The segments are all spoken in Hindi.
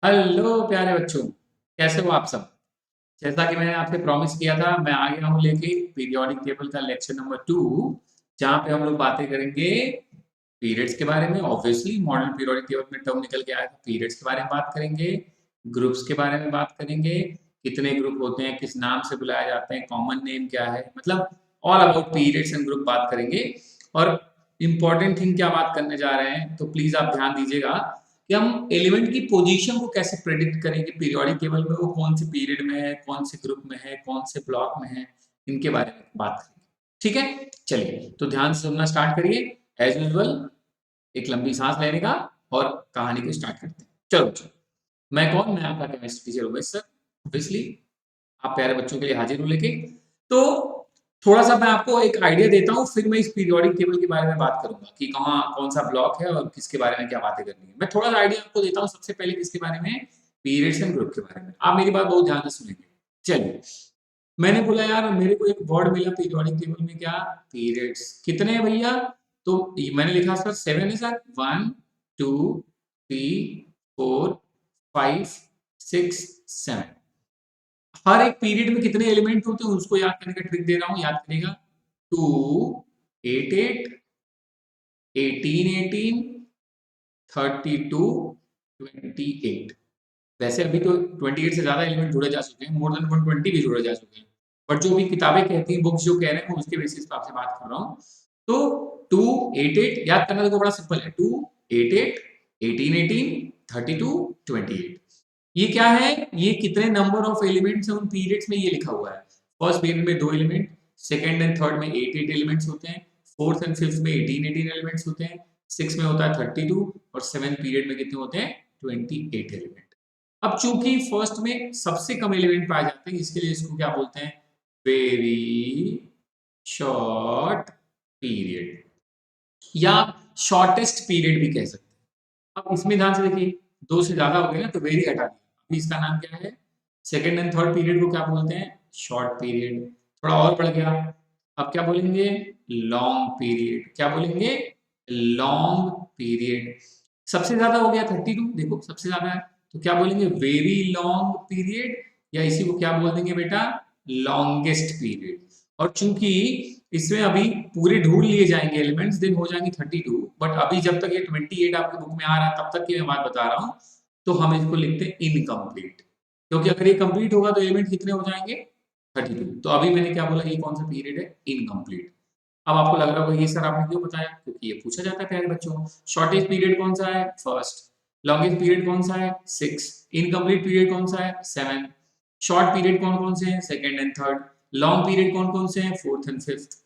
हेलो प्यारे बच्चों, कैसे हो आप सब। जैसा कि मैंने आपसे प्रॉमिस किया था, मैं आ गया हूँ लेके पीरियोडिक टेबल का लेक्चर नंबर 2, जहाँ पे हम लोग बातें करेंगे पीरियड्स के बारे में। ऑब्वियसली मॉडर्न पीरियोडिक टेबल में टर्म निकल के आया था, पीरियड्स के बारे में बात करेंगे, ग्रुप्स के बारे में बात करेंगे, कितने ग्रुप होते हैं, किस नाम से बुलाए जाते हैं, कॉमन नेम क्या है, मतलब all about periods and group बात करेंगे। और इम्पॉर्टेंट थिंग क्या बात करने जा रहे हैं, तो प्लीज आप ध्यान दीजिएगा कि हम एलिमेंट की पोजीशन को कैसे प्रेडिक्ट करेंगे पीरियोडिक टेबल में, वो कौन से पीरियड में है, कौन से ग्रुप में है, कौन से ब्लॉक में है, इनके बारे में बात करेंगे। ठीक है, चलिए तो ध्यान से सुनना स्टार्ट करिए। एज यूजुअल एक लंबी सांस लेने का और कहानी को स्टार्ट करते हैं। चलो चलो, मैं कौन, मैं आपका chemistry teacher Umesh sir. Obviously आप प्यारे बच्चों के लिए हाजिर हूं लेके। तो थोड़ा सा मैं आपको एक आइडिया देता हूँ, फिर मैं इस पीरियोडिक टेबल के बारे में बात करूंगा कि कहाँ कौन सा ब्लॉक है और किसके बारे में क्या बातें करनी है। मैं थोड़ा सा आइडिया आपको देता हूँ सबसे पहले, किसके बारे में, पीरियड्स एंड ग्रुप के बारे में। आप मेरी बात बहुत ध्यान से सुनेंगे। चलिए, मैंने बोला यार मेरे को एक वर्ड मिला पीरियोडिक टेबल में, क्या, पीरियड्स। कितने हैं भैया, तो मैंने लिखा सर 7 है सर। 1 2 3 4 5 6 7। हर एक पीरियड में कितने एलिमेंट होते हैं उसको याद करने का ट्रिक दे रहा हूं, याद करेगा। 2 8 8 18 18 32 28। वैसे अभी तो 28 से ज्यादा एलिमेंट जोड़े जा चुके हैं, मोर देन 120 भी जोड़े जा चुके हैं। बट जो भी किताबें कहती हैं, बुक्स जो कह रहे हैं, मैं उसके बेसिस पे आपसे बात कर रहा हूँ। तो 2 8 8 याद करना तो बड़ा सिंपल है। 2 8 8 18 18 32 28। ये क्या है, ये कितने नंबर ऑफ एलिमेंट्स हैं उन पीरियड्स में, ये लिखा हुआ है। फर्स्ट पीरियड में 2 एलिमेंट, सेकंड एंड थर्ड में 8 8 एलिमेंट्स होते हैं, फोर्थ एंड फिफ्थ में 18 18 एलिमेंट्स होते हैं, सिक्स में होता है 32 और सेवेंथ पीरियड में कितने होते हैं, 28 एलिमेंट। अब चूंकि फर्स्ट में सबसे कम एलिमेंट पाए जाते हैं, इसके लिए इसको क्या बोलते हैं, वेरी शॉर्ट पीरियड, या शॉर्टेस्ट पीरियड भी कह सकते हैं। अब इसमें ध्यान से देखिए, दो से ज्यादा हो गए ना तो वेरी हटा दिया, अभी इसका नाम क्या है, सेकंड एंड थर्ड पीरियड को क्या बोलते हैं, शॉर्ट पीरियड। थोड़ा और बढ़ गया, अब क्या बोलेंगे, लॉन्ग पीरियड। क्या बोलेंगे, लॉन्ग पीरियड। सबसे ज्यादा हो गया 32, देखो सबसे ज्यादा है, तो क्या बोलेंगे, वेरी लॉन्ग पीरियड, या इसी को क्या बोल देंगे बेटा, लॉन्गेस्ट पीरियड। और चूंकि इसमें अभी पूरे ढूंढ लिए जाएंगे एलिमेंट्स, देन हो जाएंगे 32, बट अभी जब तक ये 28 आपके बुक में आ रहा है तब तक की मैं बात बता रहा हूँ, तो हम इसको लिखते हैं इनकम्प्लीट। क्योंकि अगर ये कंप्लीट होगा तो एलिमेंट कितने हो जाएंगे, 32। तो अभी मैंने क्या बोला, ये कौन सा पीरियड है, इनकम्प्लीट। अब आपको लग रहा होगा ये सर आपने क्यों बताया, क्योंकि ये पूछा जाता है प्यारे बच्चों। शॉर्टेस्ट पीरियड कौन सा है, फर्स्ट। लॉन्गेस्ट पीरियड कौन सा है, 6। इनकम्प्लीट पीरियड कौन सा है, 7। शॉर्ट पीरियड कौन कौन से हैं, second and third. Long period कौन कौन से हैं, फोर्थ एंड फिफ्थ।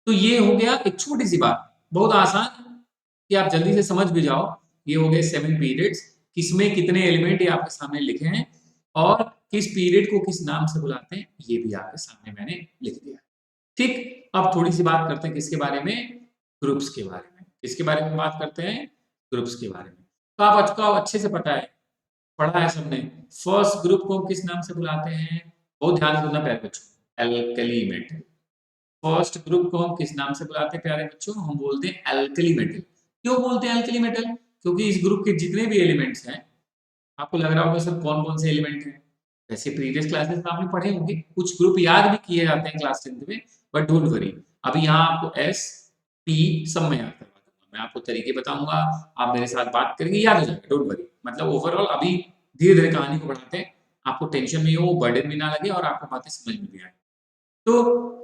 तो ये हो गया एक छोटी सी बात, बहुत आसान, कि आप जल्दी से समझ भी जाओ। ये हो गए 7 पीरियड्स, किसमें कितने एलिमेंट ये आपके सामने लिखे हैं, और किस पीरियड को किस नाम से बुलाते हैं ये भी आपके सामने मैंने लिख दिया। ठीक, अब थोड़ी सी बात करते हैं किसके बारे में, ग्रुप्स के बारे में। किसके बारे में बात करते हैं, ग्रुप्स के बारे में। तो आप आपको अच्छे से पता है, पढ़ा है सबने। फर्स्ट ग्रुप को हम किस नाम से बुलाते हैं, बहुत ध्यान से सुनना प्यारे बच्चों, एल्कली मेटल। फर्स्ट ग्रुप को हम किस नाम से बुलाते हैं प्यारे बच्चों, हम बोलते हैं एल्कली मेटल। क्यों बोलते हैं एल्कली मेटल, क्योंकि इस ग्रुप के जितने भी एलिमेंट्स हैं, आपको लग रहा होगा सर कौन कौन से एलिमेंट हैं। वैसे प्रीवियस क्लासेस में आपने पढ़े होंगे, कुछ ग्रुप याद भी किए जाते हैं क्लास 10th में, बट डोंट वरी, अभी यहाँ आपको एस पी सब में याद करवा दूंगा, मैं आपको तरीके बताऊंगा, आप मेरे साथ बात करेंगे, याद हो जाएगा, डोंट वरी। मतलब ओवरऑल अभी धीरे धीरे कहानी को बढ़ाते हैं, आपको टेंशन नहीं हो, बर्डन भी ना लगे और आपको बातें समझ में भी आए। तो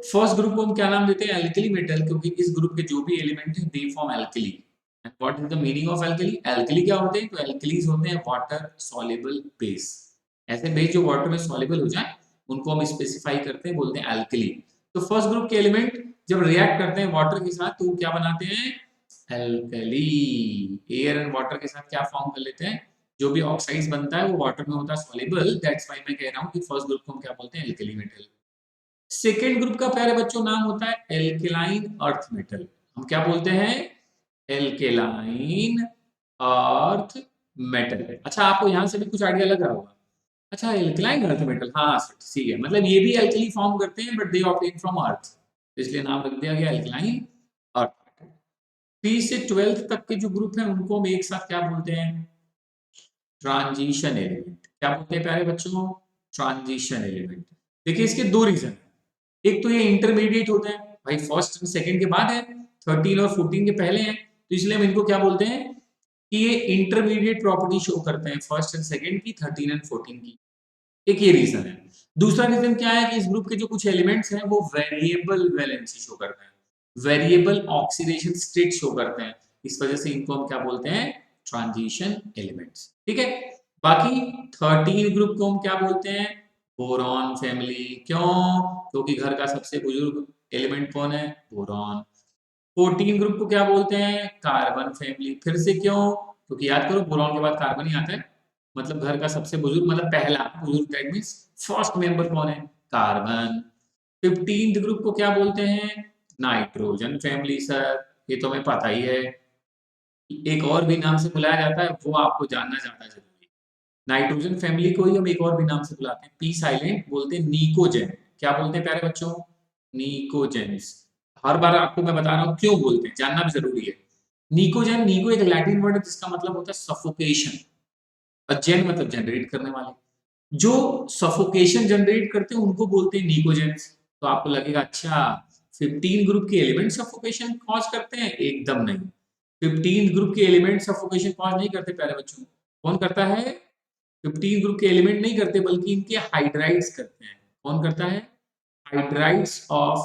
फर्स्ट ग्रुप को हम क्या नाम देते हैं, एल्कली मेटल, क्योंकि इस ग्रुप के जो भी एलिमेंट हैं they form alkali. And what is the meaning of alkali, alkali क्या होते हैं, तो एल्कलीज होते हैं वाटर सॉल्युबल बेस। ऐसे बेस जो वाटर में सॉल्युबल हो जाए उनको हम स्पेसिफाई करते हैं, बोलते हैं एल्कली। तो फर्स्ट ग्रुप के एलिमेंट जब रिएक्ट करते हैं वाटर के साथ तो क्या बनाते हैं, एल्कली। एयर एंड वाटर के साथ क्या फॉर्म कर लेते हैं, जो भी ऑक्साइड्स बनता है वो वाटर में होता है सॉल्युबल, दैट्स व्हाई मैं कह रहा हूं कि फर्स्ट ग्रुप को हम क्या बोलते हैं, एल्कली मेटल। सेकेंड ग्रुप का प्यारे बच्चों नाम होता है एल्केलाइन अर्थ मेटल। हम क्या बोलते हैं, एल्केलाइन अर्थ मेटल। अच्छा, आपको यहां से भी कुछ आइडिया लग रहा होगा। अच्छा, एल्केलाइन अर्थ मेटल, हाँ ठीक है, मतलब ये भी एल्कली फॉर्म करते हैं बट दे ऑब्टेन फ्रॉम अर्थ, इसलिए नाम रख दिया गया एल्केलाइन अर्थ मेटल। 3 से 12 तक के जो ग्रुप हैं उनको हम एक साथ क्या बोलते हैं, ट्रांजिशन एलिमेंट। क्या बोलते हैं प्यारे बच्चों? Transition element. देखिए इसके दो रीजन है। एक तो ये इंटरमीडिएट होते हैं, भाई फर्स्ट एंड सेकंड के बाद है, 13 और 14 के पहले हैं, तो इसलिए हम इनको क्या बोलते हैं कि ये इंटरमीडिएट प्रॉपर्टी शो करते हैं फर्स्ट एंड सेकंड की, 13 एंड 14 की। एक ये रीजन है। दूसरा रीजन क्या है कि इस ग्रुप के जो कुछ एलिमेंट्स हैं वो वेरिएबल वैलेंसी शो करते हैं, वेरिएबल ऑक्सीडेशन स्टेट शो करते हैं, इस वजह से इनको हम क्या बोलते हैं? Transition elements. ठीक है। बाकी 13 ग्रुप को हम क्या बोलते हैं? Boron family. क्यों? क्योंकि घर का सबसे बुजुर्ग एलिमेंट कौन है? बोरॉन। 14 ग्रुप को क्या बोलते हैं? Carbon family. फिर से क्यों? क्योंकि याद करो बोरॉन के बाद कार्बन ही आता है, मतलब घर का सबसे बुजुर्ग, मतलब पहला बुजुर्ग, दैट मींस फर्स्ट मेंबर कौन है? कार्बन। 15th ग्रुप को क्या बोलते हैं? Nitrogen family. सर ये तो हमें पता ही है, एक और भी नाम से बुलाया जाता है, वो आपको जानना ज्यादा जरूरी है। नाइट्रोजन फैमिली को ही हम एक और भी नाम से बुलाते हैं, पी साइलेंट बोलते हैं, निकोजेन। क्या बोलते हैं प्यारे बच्चों? निकोजेंस। हर बार आपको मैं बता रहा हूँ क्यों बोलते हैं, जानना भी जरूरी है। निकोजेन, निको एक लैटिन वर्ड है जिसका मतलब होता है सफोकेशन, और जेन मतलब जनरेट करने वाले। जो सफोकेशन जनरेट करते हैं उनको बोलते हैं निकोजेंस। तो आपको लगेगा अच्छा 15 ग्रुप के एलिमेंट सफोकेशन कॉज करते हैं? एकदम नहीं। 15 ग्रुप के एलिमेंट सफोकेशन कॉज नहीं करते प्यारे बच्चों। कौन करता है? 15 ग्रुप के एलिमेंट नहीं करते, बल्कि इनके हाइड्राइड्स करते हैं। कौन करता है? Hydrides of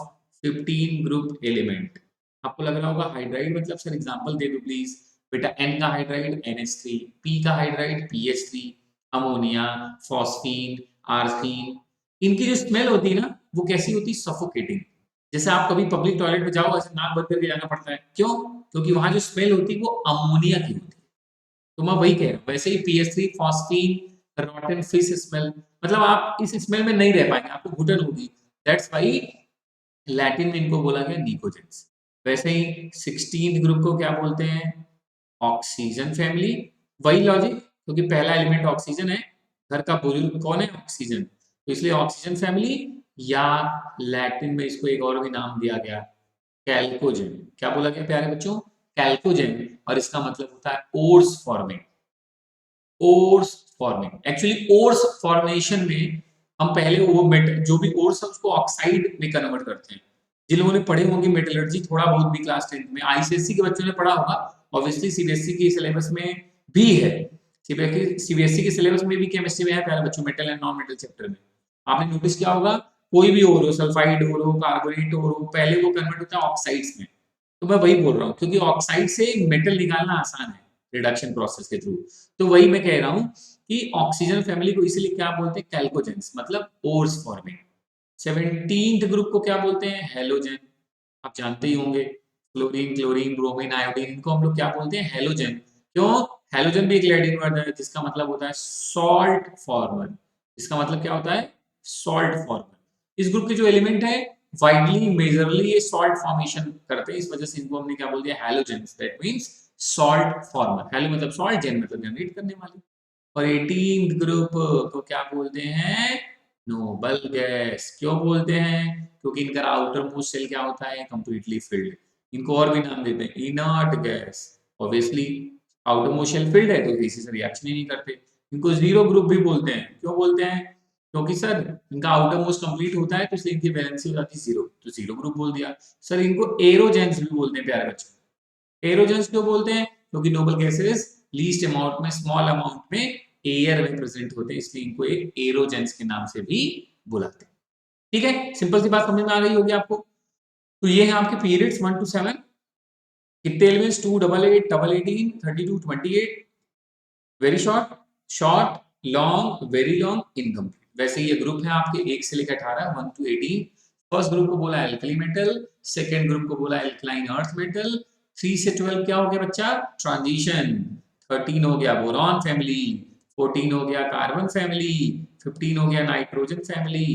15 group element. आपको लग रहा होगा हाइड्राइड मतलब, सर एग्जांपल दे दो प्लीज। बेटा एन का हाइड्राइड NH3, पी का हाइड्राइड PH3, अमोनिया, फॉस्फीन, आर्सीन। इनकी जो स्मेल होती है ना, वो कैसी होती है? सफोकेटिंग। जैसे आप कभी पब्लिक टॉयलेट में जाओ, ऐसे नाक बंद करके जाना पड़ता है, क्यों? क्योंकि वहां जो स्मेल होती है वो अमोनिया की होती है। तो मैं वही कह रहा हूँ, वैसे ही PH3, फॉस्फीन, रॉटन फिश स्मेल, मतलब आप इस स्मेल में नहीं रह पाएंगे, आपको घुटन होगी। दैट्स वाई लैटिन में इनको बोला गया निकोजेंस। वैसे ही 16 ग्रुप को क्या बोलते हैं? Oxygen family. वही लॉजिक, क्योंकि पहला एलिमेंट ऑक्सीजन है, घर का बुजुर्ग कौन है? ऑक्सीजन, तो इसलिए ऑक्सीजन फैमिली। या लैटिन में इसको एक और भी नाम दिया गया, कैल्कोजेन। क्या बोला गया प्यारे बच्चों? कैल्कोजेन। और इसका मतलब होता है ores forming. Ores forming, actually ores formation में हम पहले वो जो भी ओर्स है उसको ऑक्साइड में कन्वर्ट करते हैं। जिन लोगों ने पढ़े होंगे मेटलर्जी थोड़ा बहुत भी क्लास 10th में, आईसीएससी के बच्चों ने पढ़ा होगा, ऑब्वियसली सीबीएसई के सिलेबस में भी है। सीबीएसई के सिलेबस में भी केमिस्ट्री में है प्यारे बच्चों, metal and non metal chapter में। आपने नोटिस किया होगा, कोई भी ओर हो, सल्फाइड ओर हो, कार्बोनेट ओर हो, पहले वो कन्वर्ट होता है ऑक्साइड्स में। तो मैं वही बोल रहा हूँ, क्योंकि ऑक्साइड से मेटल निकालना आसान है रिडक्शन प्रोसेस के थ्रू। तो वही मैं कह रहा हूँ कि ऑक्सीजन फैमिली को इसलिए क्या बोलते हैं? कैल्कोजेंस, मतलब ओर्स फॉर्मिंग। 17th ग्रुप को क्या बोलते हैं? हेलोजन। आप जानते ही होंगे, क्लोरीन, क्लोरीन, ब्रोमीन, आयोडीन, इनको हम लोग क्या बोलते हैं? हेलोजन। क्यों? हेलोजन भी एक लैटिन वर्ड है जिसका मतलब होता है सॉल्ट फॉर्मर। इसका मतलब क्या होता है? Salt farmer. इस ग्रुप के जो एलिमेंट है वाइडली मेजरली ये सॉल्ट फॉर्मेशन करते हैं, इस वजह से इनको हमने क्या बोल दिया? Halogens. That means salt farmer. Hello मतलब सॉल्ट, जेन मतलब जनरेट करने वाले। और 18th ग्रुप को क्या बोलते हैं? Noble gas. क्यों बोलते हैं? क्योंकि इनका आउटर मोस्ट शेल क्या होता है? Completely filled. इनको और भी नाम देते हैं inert gas. Obviously outermost shell filled है तो किसी से रिएक्शन ही नहीं करते। इनको जीरो ग्रुप भी बोलते हैं। क्यों बोलते हैं? क्योंकि सर इनका आउटर मोस्ट कंप्लीट होता है तो इसलिए इनकी वैलेंसी हो जाती है जीरो, तो जीरो ग्रुप बोल दिया। सर इनको एरोजेंस भी बोलते हैं प्यारे बच्चों। एरोजेंस क्यों बोलते हैं? क्योंकि नोबल गैसेस लीस्ट अमाउंट में, स्मॉल अमाउंट में एयर में प्रेजेंट होते हैं, इसलिए इनको एक एरोजेंस के नाम से भी बुलाते हैं। ठीक है, सिंपल सी बात समझ में आ गई होगी आपको। तो ये है आपके पीरियड्स 1 to 7। कितने elements? 2, 8, 8, 18, 32, 28। Very short, short, long, very long, incomplete. वैसे ये ग्रुप है आपके 1 से लेकर 18, 1 to 18। फर्स्ट ग्रुप को बोला एल्कली मेटल, सेकेंड ग्रुप को बोला एल्कलाइन अर्थ मेटल। 3 से 12 क्या हो गया बच्चा? ट्रांजिशन। 13 हो गया बोरॉन फैमिली, 14 हो गया कार्बन फैमिली, 15 हो गया नाइट्रोजन फैमिली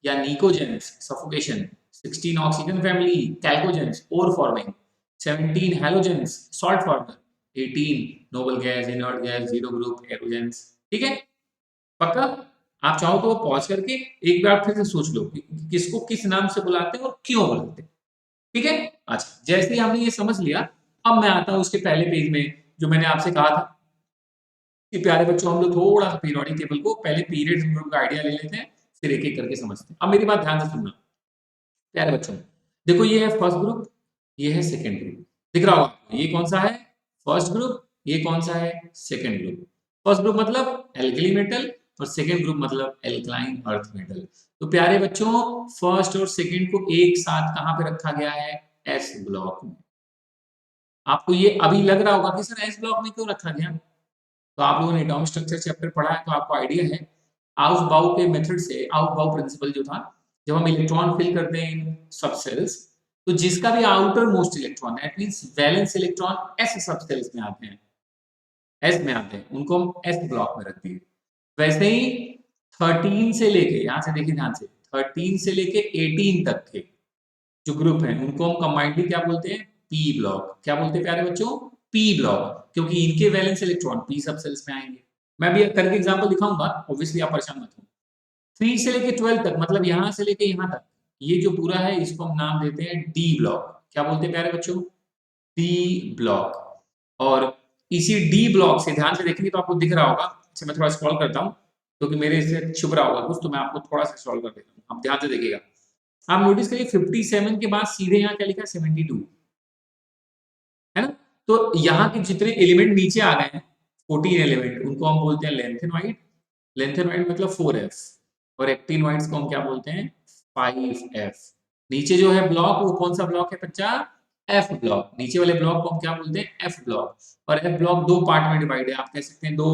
या pnictogens, suffocation. 16 oxygen family, chalcogens, ore forming. 17 halogens, salt former. 18 noble gas, inert gas, zero group, aerogens. ठीक है, पक्का? आप चाहो तो पॉज करके एक बार फिर से सोच लो कि किसको किस नाम से बुलाते हैं और क्यों बुलाते हैं। ठीक है, अच्छा जैसे ही हमने ये समझ लिया, अब मैं आता हूं उसके पहले पेज में जो मैंने आपसे कहा था कि प्यारे बच्चों हम लोग थोड़ा सा पीरियोडिक टेबल को पहले पीरियड ग्रुप का आइडिया ले लेते हैं, फिर एक एक करके समझते हैं। अब मेरी बात ध्यान से सुनना प्यारे बच्चों, देखो ये है फर्स्ट ग्रुप, ये है सेकंड ग्रुप, दिख रहा होगा आपको? ये कौन सा है? First group. ये कौन सा है? Second group. फर्स्ट ग्रुप मतलब एल्कली मेटल और सेकंड ग्रुप मतलब एल्कलाइन अर्थ मेटल। तो प्यारे बच्चों फर्स्ट और सेकंड को एक साथ कहां पे रखा गया है? एस ब्लॉक में। आपको ये अभी लग रहा होगा कि सर एस ब्लॉक में क्यों रखा गया? तो आप लोगों ने एटॉमिक स्ट्रक्चर चैप्टर पढ़ा है तो आपको आइडिया है आउफ बाउ के मेथड से, आउफ बाउ प्रिंसिपल जो था, जब हम इलेक्ट्रॉन फिल करते हैं इन सब सेल्स, तो जिसका भी outer most electron that means valence electron S सब सेल्स में आते हैं, एस में आते हैं, उनको हम एस ब्लॉक में रखते हैं। वैसे ही 13 से लेके, यहां से देखिए ध्यान से, 13 से लेके 18 तक के जो ग्रुप हैं उनको हम कंबाइंडली क्या बोलते हैं? P block. क्या बोलते हैं प्यारे बच्चों? पी ब्लॉक, क्योंकि इनके वैलेंस इलेक्ट्रॉन पी सब सेल्स में आएंगे। मैं भी करके एग्जांपल दिखाऊंगा, ऑब्वियसली आप परेशान मत हो। 3 से लेके 12 तक मतलब यहां से लेके यहां तक, ये जो पूरा है इसको हम नाम देते हैं डी ब्लॉक। क्या बोलते हैं प्यारे बच्चों? D block. और इसी डी ब्लॉक से ध्यान से देखेंगे तो आपको दिख रहा होगा, अच्छा मैं थोड़ा स्क्रॉल करता हूँ क्योंकि मेरे से छुप रहा होगा कुछ, तो मैं आपको थोड़ा सा स्क्रॉल कर देता हूँ, आप ध्यान से देखिएगा। आप नोटिस करिए 57 के बाद सीधे यहाँ क्या लिखा है? 72, है ना? तो यहाँ के जितने एलिमेंट नीचे आ गए हैं 14 एलिमेंट, उनको हम बोलते हैं लेंथेनॉइड। लेंथेनॉइड मतलब 4f, और एक्टिनॉइड्स को हम क्या बोलते हैं? 5f। नीचे जो है ब्लॉक वो कौन सा ब्लॉक है बच्चा? F block. नीचे वाले ब्लॉक को हम क्या बोलते हैं? F block. और एफ ब्लॉक दो पार्ट में डिवाइड है, आप कह सकते हैं दो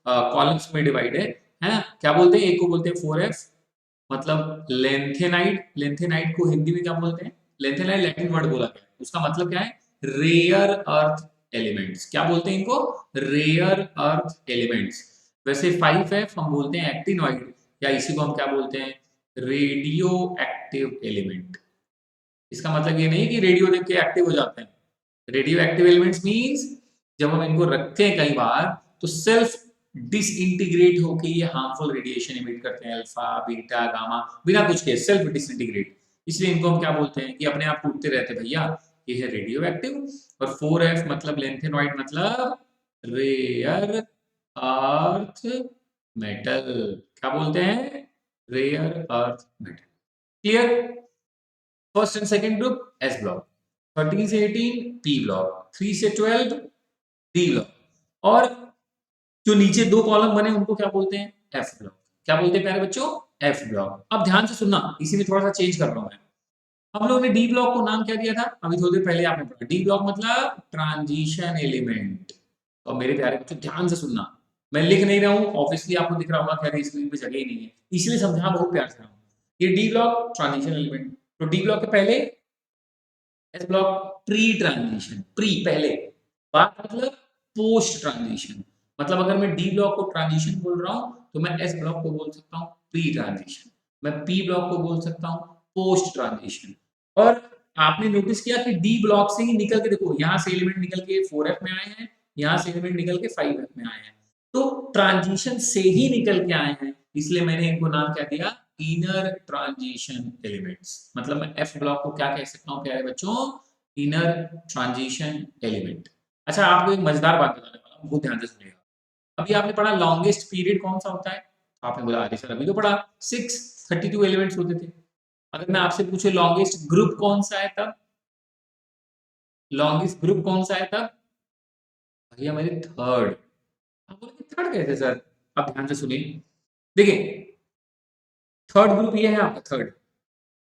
कॉलम्स में डिवाइड है ना? क्या बोलते हैं? एक को बोलते हैं 4f मतलब लेंथेनाइड। लेंथेनाइड को हिंदी में क्या बोलते हैं? लेंथेनाइड लैटिन वर्ड बोला गया है, उसका मतलब क्या है? Rare earth elements. क्या बोलते हैं इनको? Rare earth elements. वैसे 5f हम बोलते हैं एक्टिनॉइड, या इसी को हम क्या बोलते हैं? Radio active element. इसका मतलब ये नहीं कि रेडियो देख के एक्टिव हो जाते हैं। रेडियो एक्टिव एलिमेंट्स मींस जब हम इनको रखते हैं कई बार तो सेल्फ डिसइंटीग्रेट होके ये हार्मफुल रेडिएशन इमिट करते हैं, अल्फा बीटा गामा, बिना कुछ के सेल्फ डिसइंटीग्रेट। इसलिए इनको हम क्या बोलते हैं? कि अपने आप टूटते रहते भैया, ये है रेडियो एक्टिव। और 4f मतलब लेंथेनॉइड मतलब रेयर अर्थ मेटल। क्या बोलते हैं? Rare earth metal. Clear? First and second group S block, 13 से 18 पी ब्लॉक, 3 से 12 डी ब्लॉक, और जो नीचे दो कॉलम बने उनको क्या बोलते हैं? F block. क्या बोलते हैं प्यारे बच्चों? F block. अब ध्यान से सुनना, इसी में थोड़ा सा चेंज कर रहा हूं मैं। हम लोगों ने डी ब्लॉक को नाम क्या दिया था? अभी थोड़ी देर पहले आपने पढ़ा, डी ब्लॉक मतलब ट्रांजिशन एलिमेंट। और मेरे प्यारे बच्चों ध्यान से सुनना, मैं लिख नहीं रहा हूं, ऑब्वियसली आपको दिख रहा होगा कि अरे स्क्रीन पे जगह ही नहीं है, इसलिए समझा बहुत प्यार से रहा हूं। ये डी ब्लॉक ट्रांजिशन एलिमेंट, तो डी ब्लॉक के पहले S block pre transition, pre पहले, बात मतलब पोस्ट ट्रांजिशन। मतलब अगर मैं डी ब्लॉक को ट्रांजिशन बोल रहा हूं तो मैं एस ब्लॉक को बोल सकता हूं प्री ट्रांजिशन, मैं पी ब्लॉक को बोल सकता हूं पोस्ट ट्रांजिशन। और आपने नोटिस किया कि डी ब्लॉक से ही निकल के देखो, यहां से एलिमेंट निकल के 4f में आए हैं, यहां से एलिमेंट निकल के 5f में आए हैं, तो ट्रांजिशन से ही निकल के आए हैं, इसलिए मैंने इनको नाम क्या दिया? Inner transition elements. मतलब मैं एफ ब्लॉक को क्या कह सकता हूं प्यारे बच्चों? Inner transition element. अच्छा आपको एक मजेदार बात बताने वाला हूं, बहुत ध्यान से सुनिएगा। अभी आपने पढ़ा लॉन्गेस्ट पीरियड कौन सा होता है? आपने बोला अरे सर अभी तो पढ़ा 632 एलिमेंट्स होते थे। अगर मैं आपसे पूछे लॉन्गेस्ट ग्रुप कौन सा है तब? लॉन्गेस्ट ग्रुप कौन सा है तब? भैया मेरे थर्ड। आप बोले थर्ड कैसे सर? अब ध्यान से सुनिए, देखिए थर्ड ग्रुप ये है आपका थर्ड,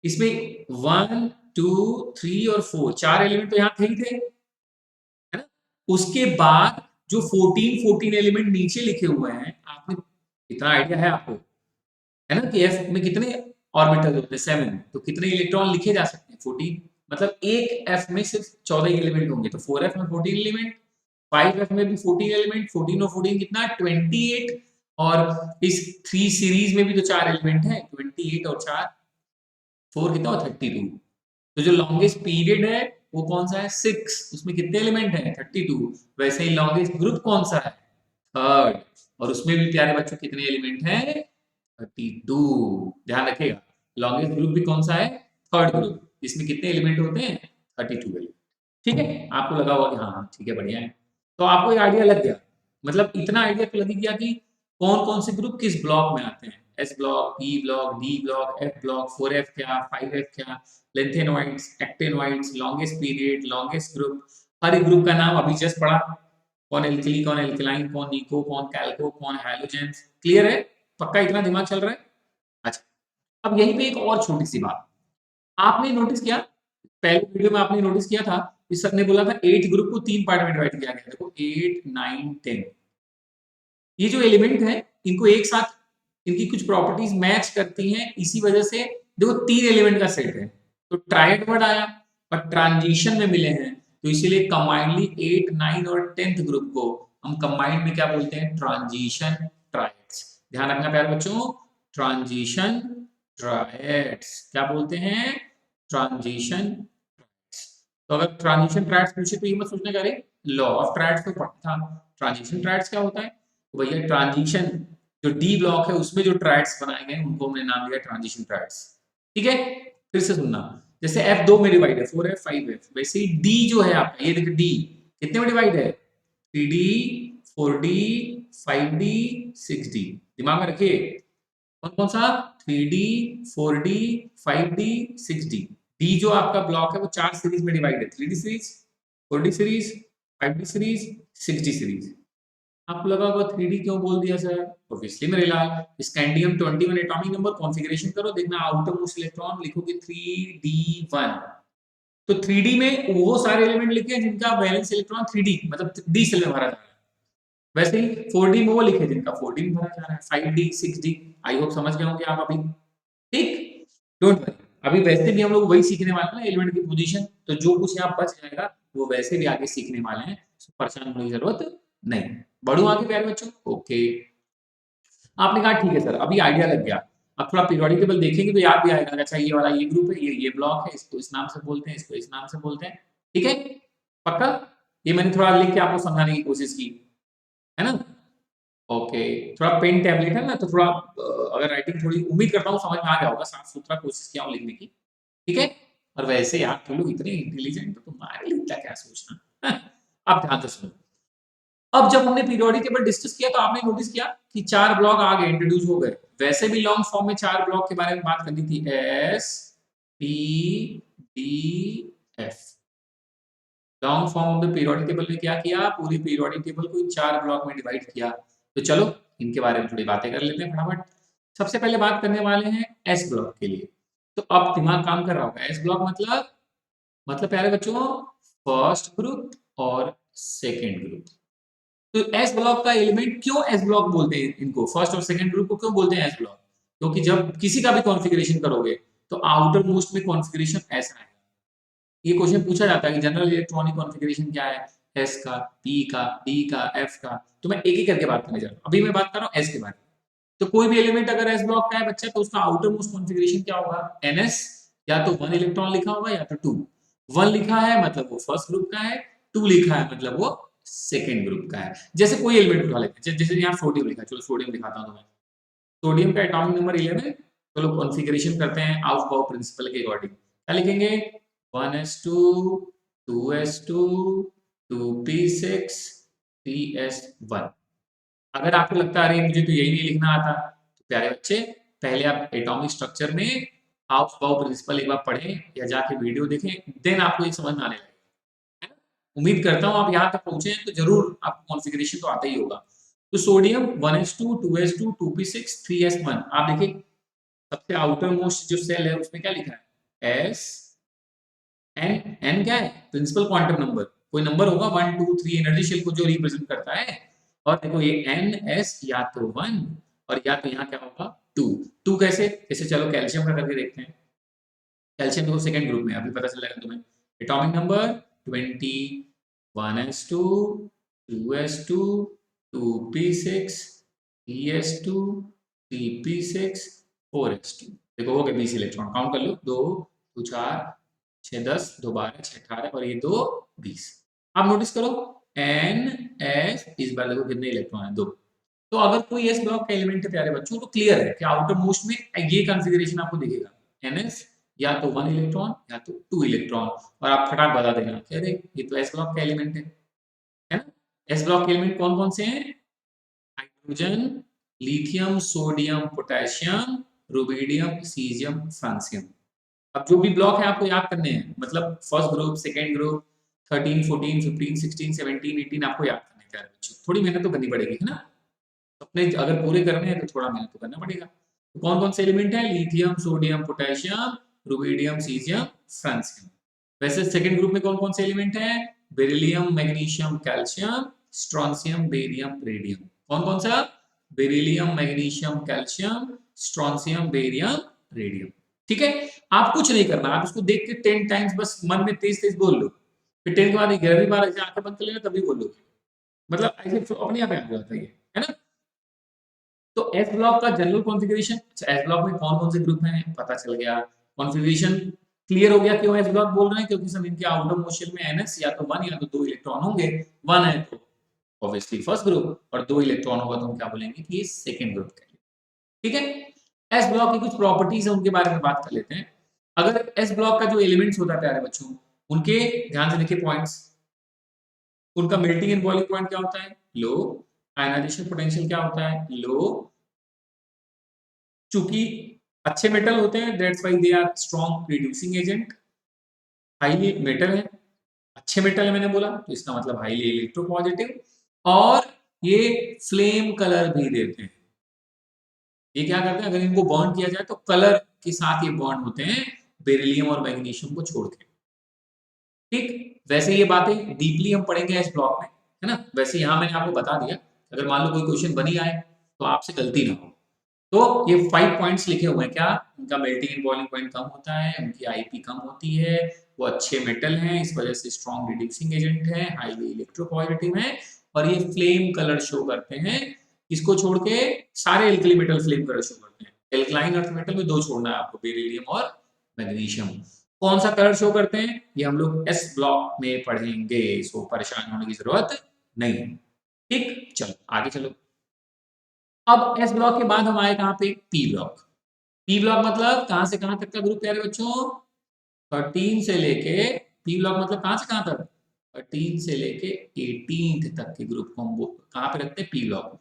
इसमें 1 2 3 और 4 चार एलिमेंट तो यहाँ थे ही थे, है ना? उसके बाद जो 14 एलिमेंट नीचे लिखे हुए हैं, आपने इतना आइडिया है आपको, है ना? कि एफ में कितने ऑर्बिटल होते हैं? 7, तो कितने इलेक्ट्रॉन लिखे जा सकते हैं? 14। मतलब एक एफ में सिर्फ 14 एलिमेंट होंगे, तो 4f में 14 एलिमेंट, 5f में भी 14 एलिमेंट, 14 और 14 कितना? 28। और इस 3 सीरीज में भी तो 4 एलिमेंट है, 28 और 4 4 कितना हुआ? 32। तो जो लॉन्गेस्ट पीरियड है वो कौन सा है? 6, उसमें कितने एलिमेंट है? 32। वैसे ही लॉन्गेस्ट ग्रुप कौन सा है? थर्ड, और उसमें भी प्यारे बच्चों कितने एलिमेंट हैं? 32। ध्यान रखिएगा, लॉन्गेस्ट ग्रुप भी कौन सा है? थर्ड ग्रुप, इसमें कितने एलिमेंट होते हैं? 32 एलिमेंट। ठीक है, आपको लगा होगा कि हाँ हाँ ठीक है बढ़िया है, तो आपको ये आइडिया लग गया मतलब इतना आइडिया तो लग गया कि कौन कौन से ग्रुप किस ब्लॉक में आते हैं, S block, P block, D block, F block, 4f क्या, 5f क्या, lanthanoids, actinoids, longest period, longest group, हर एक ग्रुप का नाम अभी जस्ट पढ़ा, कौन एल्किली, कौन एल्किलाइन, कौन निको, कौन कैल्को, कौन हैलोजेंस, क्लियर है? पक्का इतना दिमाग चल रहा है? अच्छा, अब यहीं पे एक और छोटी सी बात आपने नोटिस किया, पहले वीडियो में आपने नोटिस किया था, इस सर ने बोला था 8 ग्रुप को 3 पार्ट में डिवाइड किया गया, देखो 8 9 10, ये जो एलिमेंट है इनको एक साथ इनकी कुछ प्रॉपर्टीज मैच करती हैं, इसी वजह से देखो 3 एलिमेंट का सेट है तो ट्रायड वर्ड आया और ट्रांजिशन में मिले हैं, तो इसीलिए कंबाइनली 8 9 और 10th ग्रुप को हम कंबाइंड में क्या बोलते हैं, ट्रांजिशन ट्रायड्स। ध्यान रखना प्यारे बच्चों, ट्रांजिशन ट्रायड्स क्या बोलते हैं, ट्रांजिशन ट्रायड्स। तो अगर ट्रांजिशन ट्रायड्स पूछे तो ये मत सोचने का अरे लॉ ऑफ ट्रायड्स तो पढ़ा था, ट्रांजिशन ट्रायड्स क्या होता है, तो भैया ट्रांजिशन जो डी ब्लॉक है उसमें जो ट्रायड्स बनाए गए उनको हमने नाम दिया ट्रांजिशन ट्रायड्स। ठीक है, फिर से सुनना, जैसे एफ 2 में डिवाइड है 4f 5f, वैसे ही डी जो है आपका, ये देखिए डी कितने में डिवाइड है, 3d 4d 5d 6d, दिमाग में रखिए कौन कौन सा, 3d 4d 5d 6d, D जो आपका ब्लॉक है वो 4 सीरीज में डिवाइड है, 3d series, 4d series, 5d series, 6d series. आपको लगा होगा 3D क्यों बोल दिया सर, ऑब्वियसली मेरे लाल, स्कैंडियम 21 एटॉमिक नंबर कॉन्फ़िगरेशन करो, देखना आउटर मोस्ट इलेक्ट्रॉन लिखोगे 3d1, तो 3D में वो सारे एलिमेंट लिखे हैं जिनका वैलेंस इलेक्ट्रॉन 3D मतलब डी सेल में भरा जा रहा है, वैसे ही 4D में वो लिखे जिनका 4D में भरा जा रहा है, 5D 6D, आई होप समझ गए होंगे आप अभी, ठीक, डोंट वरी, अभी वैसे भी हम लोग वही सीखने वाले हैं एलिमेंट की पोजीशन, तो जो कुछ यहाँ बच जाएगा वो वैसे भी आगे सीखने वाले हैं, परेशान होने की जरूरत नहीं। बढ़ू आगे प्यारे बच्चों, ओके, आपने कहा ठीक है सर अभी आइडिया लग गया, अब थोड़ा पीरियोडिक टेबल देखेंगे तो याद भी आएगा, अच्छा ये वाला ये ग्रुप है, ये ब्लॉक है, इसको इस नाम से बोलते हैं, इसको इस नाम से बोलते हैं, ठीक है, पक्का, ये मैंने थोड़ा लिख के आपको समझाने की कोशिश की है ना, ओके, थोड़ा पेन टैबलेट है ना तो थोड़ा अगर राइटिंग थोड़ी उम्मीद करता हूँ समझ में आ गया होगा, साफ सुथरा कोशिश किया हूँ लिखने की, ठीक है, और वैसे यार तुम लोग इतने इंटेलिजेंट तो तुम्हारे लिए इतना क्या सोचना अब ध्यान से सुनो, अब जब हमने पीरियोडिक टेबल डिस्कस किया तो आपने नोटिस किया कि 4 ब्लॉक आ गए, इंट्रोड्यूस हो गए, वैसे भी लॉन्ग फॉर्म में 4 ब्लॉक के बारे में बात करनी थी, S P D F, long form of the periodic table में क्या किया, पूरी पीरियोडिक टेबल को 4 ब्लॉक में डिवाइड किया, तो चलो इनके बारे में थोड़ी बातें कर लेते हैं फटाफट। सबसे पहले बात करने वाले हैं एस ब्लॉक के लिए, तो अब दिमाग काम कर रहा होगा, एस ब्लॉक मतलब प्यारे बच्चों फर्स्ट ग्रुप और सेकेंड ग्रुप, तो एस ब्लॉक का एलिमेंट क्यों एस ब्लॉक बोलते हैं, इनको फर्स्ट और सेकंड ग्रुप को क्यों बोलते हैं एस ब्लॉक, क्योंकि जब किसी का भी कॉन्फ़िगरेशन करोगे तो आउटर मोस्ट में कॉन्फ़िगरेशन ऐसा है, ये क्वेश्चन पूछा जाता है कि जनरल इलेक्ट्रॉनिक कॉन्फ़िगरेशन क्या है, एस का, पी का, डी का, एफ का, तो मैं एक एक करके बात करने जा रहा हूँ, अभी मैं बात कर रहा हूँ एस के बारे में, तो कोई भी एलिमेंट अगर एस ब्लॉक का है बच्चा तो उसका आउटर मोस्ट कॉन्फ़िगरेशन क्या होगा, एनएस, या तो 1 इलेक्ट्रॉन लिखा होगा या तो 2, 1 लिखा है मतलब वो फर्स्ट ग्रुप का है, 2 लिखा है मतलब वो सेकेंड ग्रुप का है, जैसे कोई एलिमेंट उठा लेते हैं, जैसे यहाँ सोडियम लिखा है, चलो सोडियम दिखाता हूँ तुम्हें, सोडियम का एटॉमिक नंबर 11, चलो कॉन्फ़िगरेशन करते हैं आउफ-बाउ प्रिंसिपल के अकॉर्डिंग, क्या लिखेंगे 1s2 2s2 2p6 3s1, अगर आपको लगता है अरे मुझे तो यही नहीं लिखना आता, तो प्यारे बच्चे पहले आप एटॉमिक स्ट्रक्चर में हाउस-बाउ प्रिंसिपल एक बार पढ़ें या जाके वीडियो देखें, देन आपको ये समझ में आने लगेगा, है ना? उम्मीद करता हूँ आप यहाँ तक पहुंचे हैं तो जरूर आपको कॉन्फ़िगरेशन तो आता ही होगा, तो sodium 1s2 2s2 2p6 3s1, आप देखिए सबसे आउटर मोस्ट जो सेल है उसमें क्या लिखा है, एस एन, एन क्या है प्रिंसिपल क्वांटम नंबर, कोई नंबर होगा 1 2 3 एनर्जी शेल को जो रिप्रेजेंट करता है, और देखो ये एन एस या तो 1 और या तो यहाँ क्या होगा 2, 2 कैसे, जैसे चलो कैल्शियम का करके देखते हैं, कैल्शियम तो सेकंड ग्रुप में अभी पता चलेगा तुम्हें, atomic number 20 1s2 2s2 2p6 3s2 3p6 4s2, देखो हो गए 20 इलेक्ट्रॉन, काउंट कर लो 2 2 4 6 10 2 12 6 18 और ये 2 20, आप नोटिस करो एन एस, इस बार देखो कितने इलेक्ट्रॉन है 2, तो अगर कोई एस ब्लॉक का एलिमेंट है प्यारे बच्चों तो क्लियर है कि आउटर मोस्ट में ये कॉन्फ़िगरेशन आपको दिखेगा, एनएस या तो 1 इलेक्ट्रॉन या तो 2 इलेक्ट्रॉन, और आप फटाक बता देना कि अरे ये तो एस ब्लॉक का एलिमेंट है ना, एस ब्लॉक के एलिमेंट कौन कौन से हैं? Hydrogen, lithium, sodium, potassium, rubidium, caesium, francium. अब जो भी ब्लॉक है आपको याद करने हैं, मतलब फर्स्ट ग्रुप, सेकंड ग्रुप, 13, 14, 15, 16, 17, 18 आपको याद करने का है बच्चों। थोड़ी मेहनत तो करनी पड़ेगी, है ना? अपने अगर पूरे करने हैं तो थोड़ा मेहनत तो करना पड़ेगा। तो कौन कौन से एलिमेंट है? Lithium, sodium, potassium, rubidium, caesium, francium. वैसे सेकंड ग्रुप में कौन कौन से एलिमेंट है? Beryllium, magnesium, calcium, strontium, barium, radium. कौन कौन सा? Beryllium, magnesium, calcium, strontium, barium, radium. ठीक है, आप कुछ नहीं करना, आप इसको देख के 10 टाइम्स बस मन में तेज तेज बोल लो, फिर 10 के बाद 11वीं बार ऐसे आंखें बंद कर लेना तभी बोलोगे, मतलब ऐसे अपने आप याद हो जाता है ना? तो एस ब्लॉक का जनरल कॉन्फ़िगरेशन, अच्छा एस ब्लॉक में कौन कौन से ग्रुप हैं पता चल गया, कॉन्फ़िगरेशन क्लियर हो गया क्यों एस ब्लॉक बोल रहे हैं, क्योंकि सब इनके आउटर मोशन में एनएस या तो 1 या तो 2 इलेक्ट्रॉन होंगे। 1 है तो ऑब्वियसली फर्स्ट ग्रुप और 2 इलेक्ट्रॉन होगा तो हम क्या बोलेंगे कि ये सेकंड ग्रुप का। ठीक है, एस ब्लॉक की कुछ प्रॉपर्टीज है उनके बारे में बात कर लेते हैं। अगर एस ब्लॉक का जो एलिमेंट्स होता है प्यारे बच्चों, उनके ध्यान से देखिए पॉइंट्स, उनका मेल्टिंग एंड बॉइलिंग पॉइंट क्या होता है? लो। आयनाइजेशन पोटेंशियल क्या होता है? लो। चूंकि अच्छे मेटल होते हैं that's why they are strong reducing agent. Highly metal है, अच्छे मेटल है मैंने बोला तो इसका मतलब हाईली इलेक्ट्रोपॉजिटिव, और ये फ्लेम कलर भी देते हैं। ये क्या करते हैं, अगर इनको बर्न किया जाए तो कलर के साथ ये बर्न होते हैं, बेरिलियम और मैग्नीशियम को छोड़ के। ठीक, वैसे ये बातें डीपली हम पढ़ेंगे इस ब्लॉक में, है ना? वैसे यहाँ मैंने आपको बता दिया, अगर मान लो कोई क्वेश्चन बनी आए तो आपसे गलती ना हो। तो ये 5 पॉइंट्स लिखे हुए हैं, क्या? उनका मेल्टिंग एंड बॉइलिंग पॉइंट कम होता है, उनकी आईपी कम होती है, वो अच्छे मेटल हैं, इस वजह से स्ट्रॉन्ग रिड्यूसिंग एजेंट है, हाईली इलेक्ट्रोपॉजिटिव है, और ये फ्लेम कलर शो करते हैं। इसको छोड़ के सारे alkali metal flame colour show करते हैं। एल्कलाइन अर्थ मेटल में दो छोड़ना है आपको, बेरिलियम और मैग्नीशियम। कौन सा कलर शो करते हैं ये हम लोग एस ब्लॉक में पढ़ेंगे, सो परेशान होने की जरूरत नहीं है। ठीक, चलो आगे चलो। अब एस ब्लॉक के बाद हम आए कहां पे? P block. पी ब्लॉक मतलब कहां से कहां तक का ग्रुप प्यारे बच्चों? 13 से लेके, पी ब्लॉक मतलब कहां से कहां तक? 13 से लेके 18 तक के ग्रुप को हम कहां पे रखते हैं? P block.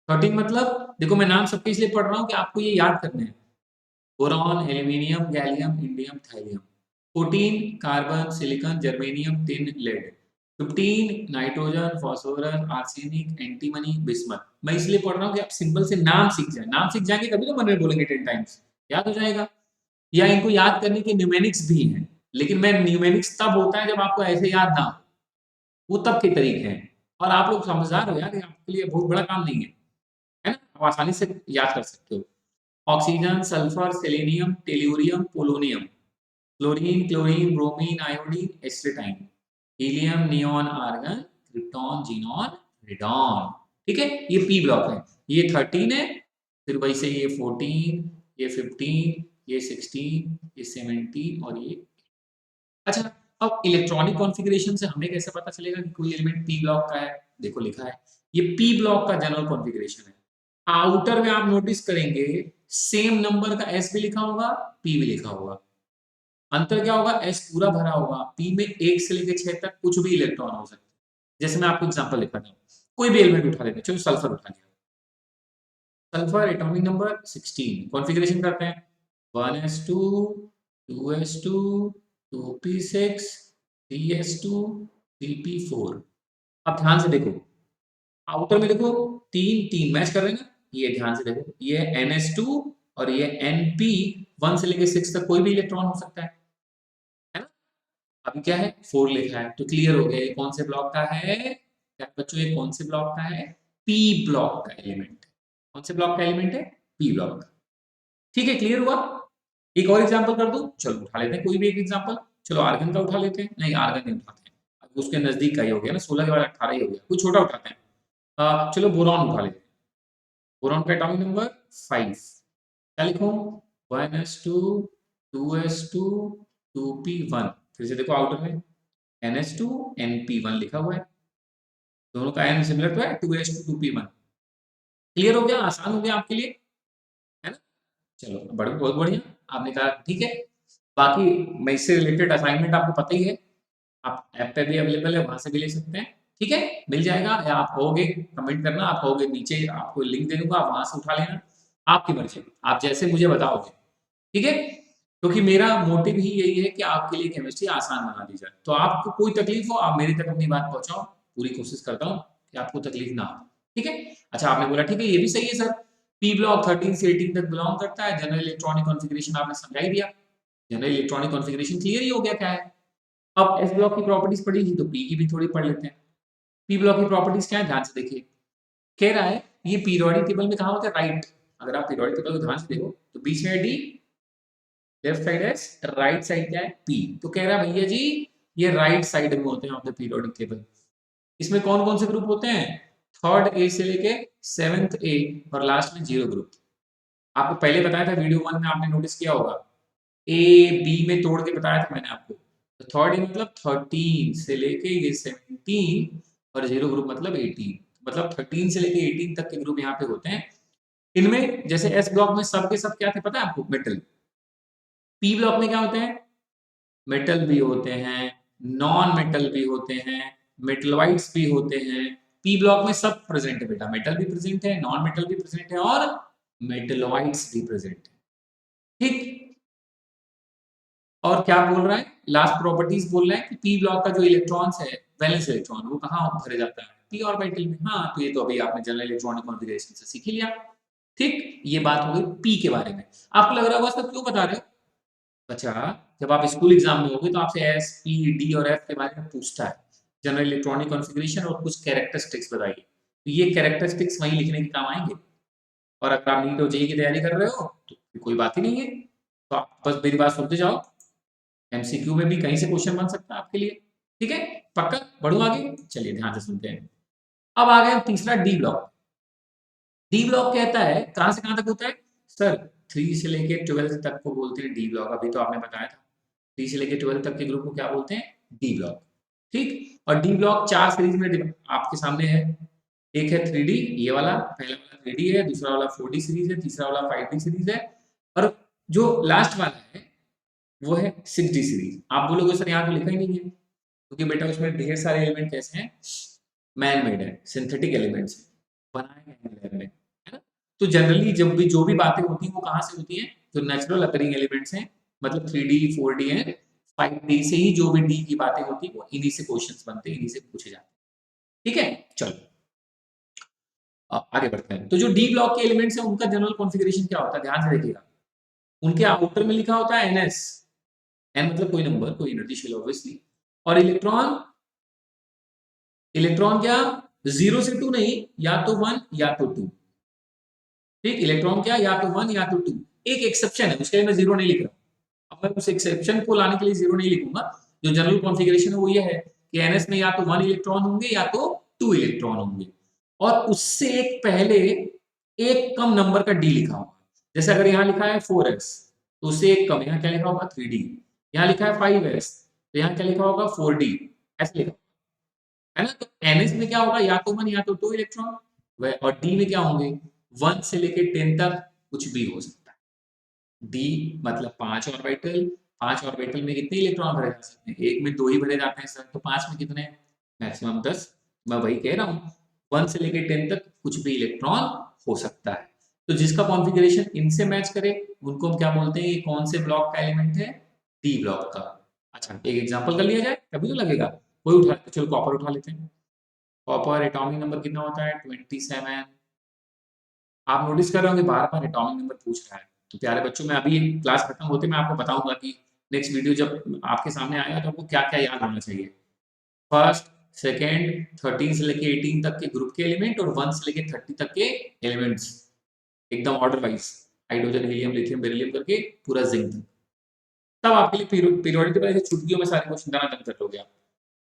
13 मतलब देखो मैं नाम सबके इसलिए पढ़ रहा हूं कि आपको ये याद करने हैं। Boron, aluminium, gallium, indium, thallium. 14 carbon, silicon, germanium, tin, lead. 15 nitrogen, phosphorus, arsenic, antimony, bismuth. मैं इसलिए पढ़ रहा हूँ कि आप सिंपल से नाम सीख जाए, नाम सीख जाएंगे तभी तो मन में बोलेंगे 10 टाइम्स, याद हो जाएगा। या इनको याद करने के न्यूमेरिक्स भी हैं, लेकिन मैं न्यूमेरिक्स तब होता है जब आपको ऐसे याद ना हो, वो तब के तरीके हैं। और आप लोग समझदार हो यार, ये आपके लिए बहुत बड़ा काम नहीं है ना? आप आसानी से याद कर सकते हो। Oxygen, sulphur, selenium, tellurium, polonium, chlorine, chlorine, bromine, iodine, astatine, helium, neon, argon, krypton, xenon, radon. ठीक है, ये पी ब्लॉक है। ये 13 है, फिर वही से ये 14, ये 15, ये 16, ये 17 और ये। अच्छा, अब इलेक्ट्रॉनिक कॉन्फ़िगरेशन से हमें कैसे पता चलेगा कि कोई एलिमेंट पी ब्लॉक का है? देखो लिखा है, ये पी ब्लॉक का जनरल कॉन्फ़िगरेशन है। आउटर में आप नोटिस करेंगे सेम नंबर का एस भी लिखा होगा, पी भी लिखा होगा। अंतर क्या होगा? एस पूरा भरा होगा, पी में 1 से लेकर 6 तक कुछ भी इलेक्ट्रॉन हो सकते हैं। जैसे मैं आपको एग्जांपल दिखाता हूँ, कोई भी एलिमेंट उठा लेते हैं, चलो सल्फर उठा लिया। सल्फर एटॉमिक नंबर 16, कॉन्फ़िगरेशन करते हैं 1s2 2s2 2p6 3s2 3p4। अब ध्यान से देखो, आउटर में देखो तीन तीन मैच कर रहे हैं ना, ये ध्यान से देखो, ये NS2 और ये NP, 1 से लेकर 6 तक कोई भी इलेक्ट्रॉन हो सकता है ना? अभी क्या है? 4 लिखा है तो क्लियर हो गया ये कौन से ब्लॉक का है? क्या बच्चों ये कौन से ब्लॉक का है? पी ब्लॉक का एलिमेंट है। कौन से ब्लॉक का एलिमेंट है? पी ब्लॉक का। ठीक है, क्लियर हुआ? एक और एग्जांपल कर दूं, चलो उठा लेते हैं कोई भी एक एग्जांपल। चलो आर्गन का उठा लेते हैं, नहीं आर्गन नहीं उठाते हैं, अब उसके नजदीक का ही हो गया ना, 16 के बाद 18 ही हो गया, कुछ छोटा उठाते हैं। चलो बोरॉन उठा लेते हैं। बोरॉन का एटॉमिक नंबर 5, क्या लिखूं? 1s2 2s2 2p1। फिर से देखो आउटर में NS2 NP1 लिखा हुआ है, दोनों का n सिमिलर तो है, 2s2 2p1। क्लियर हो गया? आसान हो गया आपके लिए, है ना? चलो बहुत बढ़िया, आपने कहा ठीक है। बाकी मैं इससे रिलेटेड असाइनमेंट आपको पता ही है, आप ऐप पे भी अवेलेबल है, वहां से भी ले सकते हैं। ठीक है, मिल जाएगा, या आप कहोगे कमेंट करना, आप कहोगे नीचे आपको लिंक दे दूंगा, आप वहां से उठा लेना, आपकी मर्जी, आप जैसे मुझे बताओगे। ठीक है, क्योंकि मेरा मोटिव ही यही है कि आपके लिए केमिस्ट्री आसान बना दी जाए। तो आपको कोई तकलीफ हो, आप मेरी तक अपनी बात पहुंचाओ, पूरी कोशिश करता हूँ कि आपको तकलीफ ना हो। ठीक है, अच्छा आपने बोला ठीक है, ये भी सही है सर, पी ब्लॉक 13 से 18 तक बिलोंग करता है, जनरल इलेक्ट्रॉनिक कॉन्फ़िगरेशन आपने समझा ही दिया, जनरल इलेक्ट्रॉनिक कॉन्फ़िगरेशन क्लियर ही हो गया क्या है। अब एस ब्लॉक की प्रॉपर्टीज पढ़ी थी, तो पी की भी थोड़ी पढ़ लेते हैं। पी ब्लॉक की प्रॉपर्टीज क्या है, ध्यान से देखिए, कह रहा है ये पीरियोडिक टेबल में कहाँ होता है, राइट। अगर आप पीरियोडिक टेबल को ध्यान से देखो तो बीच में डी, लेफ्ट साइड है, राइट साइड क्या है पी, तो कह रहा है भैया जी ये राइट साइड में होते हैं ऑफ द पीरियोडिक टेबल। इसमें कौन कौन से ग्रुप होते हैं, थर्ड ए से लेके सेवेंथ ए और लास्ट में जीरो ग्रुप। आपको पहले बताया था वीडियो 1 में, आपने नोटिस किया होगा, ए बी में तोड़ के बताया था मैंने आपको। तो थर्ड ए मतलब 13 से लेके ये 17 और जीरो ग्रुप मतलब 18, मतलब 13 से लेके 18 तक के ग्रुप यहाँ पे होते हैं। इनमें जैसे एस ब्लॉक में सब के सब क्या थे पता है आपको, मेटल। पी ब्लॉक में क्या होते हैं, मेटल भी होते हैं, नॉन मेटल भी होते हैं, मेटलवाइट्स भी होते हैं। पी ब्लॉक में सब प्रेजेंट है बेटा, मेटल भी प्रेजेंट है, नॉन मेटल भी प्रेजेंट है और मेटलवाइट्स भी प्रेजेंट है। ठीक, और क्या बोल रहा है, लास्ट प्रॉपर्टीज बोल रहा है कि पी ब्लॉक का जो इलेक्ट्रॉन्स है, वैलेंस इलेक्ट्रॉन, वो कहाँ भरे जाता है, पी ऑर्बिटल में। हाँ, तो ये तो अभी आपने जनरल इलेक्ट्रॉनिक कॉन्फ़िगरेशन से सीख ही लिया। ठीक, ये बात हो गई पी के बारे में। आपको लग रहा होगा सर क्यों बता रहे हो, अच्छा जब आप स्कूल एग्जाम में होगे तो आपसे एस पी डी और एफ के बारे में पूछता है, जनरल इलेक्ट्रॉनिक कॉन्फ़िगरेशन और कुछ कैरेक्टरिस्टिक्स बताइए, तो ये कैरेक्टरिस्टिक्स वहीं लिखने के काम आएंगे। और अगर आप नीट और जेईई की तैयारी कर रहे हो तो कोई बात ही नहीं है, तो आप बस मेरी बात सुनते जाओ, एमसीक्यू में भी कहीं से क्वेश्चन बन सकता है आपके लिए। ठीक है, पक्का, बढ़ू आगे, चलिए ध्यान से सुनते हैं। अब आ गया तीसरा डी ब्लॉक। डी ब्लॉक कहता है कहां से कहां तक होता है सर, 3 से लेके 12 तक को बोलते हैं डी ब्लॉक, अभी तो आपने बताया था 3 से लेके 12 तक के ग्रुप को क्या बोलते हैं, डी ब्लॉक। ठीक, और डी ब्लॉक 4 सीरीज में आपके सामने है, एक है 3D, ये वाला पहला वाला 3D है, दूसरा वाला 4D सीरीज है, तीसरा वाला 5D सीरीज है, और जो लास्ट वाला है वो है 6D सीरीज। आप बोलोगे सर यहाँ तो लिखा ही नहीं है, क्योंकि बेटा उसमें ढेर सारे एलिमेंट कैसे हैं, मैन मेड है, सिंथेटिक एलिमेंट्स बनाए गए हैं लैब में, है ना। तो जनरली जब भी जो भी बातें होती हैं वो कहाँ से होती हैं, जो नेचुरल अकरिंग एलिमेंट्स हैं, मतलब 3D 4D है, 5D से ही जो भी डी की बातें होती है वो इन्हीं से क्वेश्चंस बनते हैं, इन्हीं से पूछे जाते हैं। ठीक है, चलो आगे बढ़ते हैं। तो जो डी ब्लॉक के एलिमेंट्स हैं उनका जनरल कॉन्फ़िगरेशन क्या होता है, ध्यान से देखिएगा, उनके आउटर में लिखा होता है एनएस, एन मतलब कोई नंबर, कोई एनर्जी शेल ऑब्वियसली, और इलेक्ट्रॉन, इलेक्ट्रॉन क्या, 0 से 2 नहीं, या तो 1 या तो 2। ठीक, इलेक्ट्रॉन क्या, या तो 1 या तो 2, एक एक्सेप्शन है उसके लिए मैं 0 नहीं लिख रहा हूं। अब मैं उस एक्सेप्शन को लाने के लिए 0 नहीं लिखूंगा, जो जनरल कॉन्फ़िगरेशन है वो ये है कि एनएस में या तो 1 इलेक्ट्रॉन होंगे या तो 2 इलेक्ट्रॉन होंगे, और उससे एक पहले एक कम नंबर का डी लिखा होगा। जैसे अगर यहाँ लिखा है 4s तो उससे एक कम, यहाँ क्या लिखा होगा 3d, यहाँ लिखा है 5s तो यहाँ क्या लिखा होगा 4d, ऐसे लिखा है ना। तो एनएस में क्या होगा, या तो 1 या तो 2 इलेक्ट्रॉन, और डी में क्या होंगे, 1 से लेके 10 तक कुछ भी हो सकता है। डी मतलब 5 ऑर्बिटल, 5 ऑर्बिटल में कितने इलेक्ट्रॉन भरे जा सकते हैं, एक में 2 ही भरे जाते हैं सर, तो 5 में कितने, मैक्सिमम 10। मैं वही कह रहा हूँ, 1 से लेके 10 तक कुछ भी इलेक्ट्रॉन हो सकता है। तो जिसका कॉन्फ़िगरेशन इनसे मैच करे उनको हम क्या बोलते हैं, ये कौन से ब्लॉक का एलिमेंट है, डी ब्लॉक का। अच्छा एक एग्जांपल कर लिया जाए तभी तो लगेगा, कोई उठा, चलो कॉपर उठा लेते हैं। कॉपर एटॉमिक नंबर कितना होता है 27। आप नोटिस कर रहे होंगे बार बार एटॉमिक नंबर पूछ रहा है। तो प्यारे बच्चों, मैं अभी क्लास खत्म होते मैं आपको बताऊंगा कि नेक्स्ट वीडियो जब आपके सामने आएगा तो आपको क्या क्या याद होना चाहिए। फर्स्ट, सेकेंड, 13 से लेके 18 तक के ग्रुप के एलिमेंट और 1 से लेके 30 तक के एलिमेंट्स, एकदम order wise, hydrogen helium lithium beryllium करके पूरा जिंक तक। तब आपके लिए पीरियोडिक टेबल ऐसे चुटकियों में सारे क्वेश्चन दाना दम कर लोगे आप।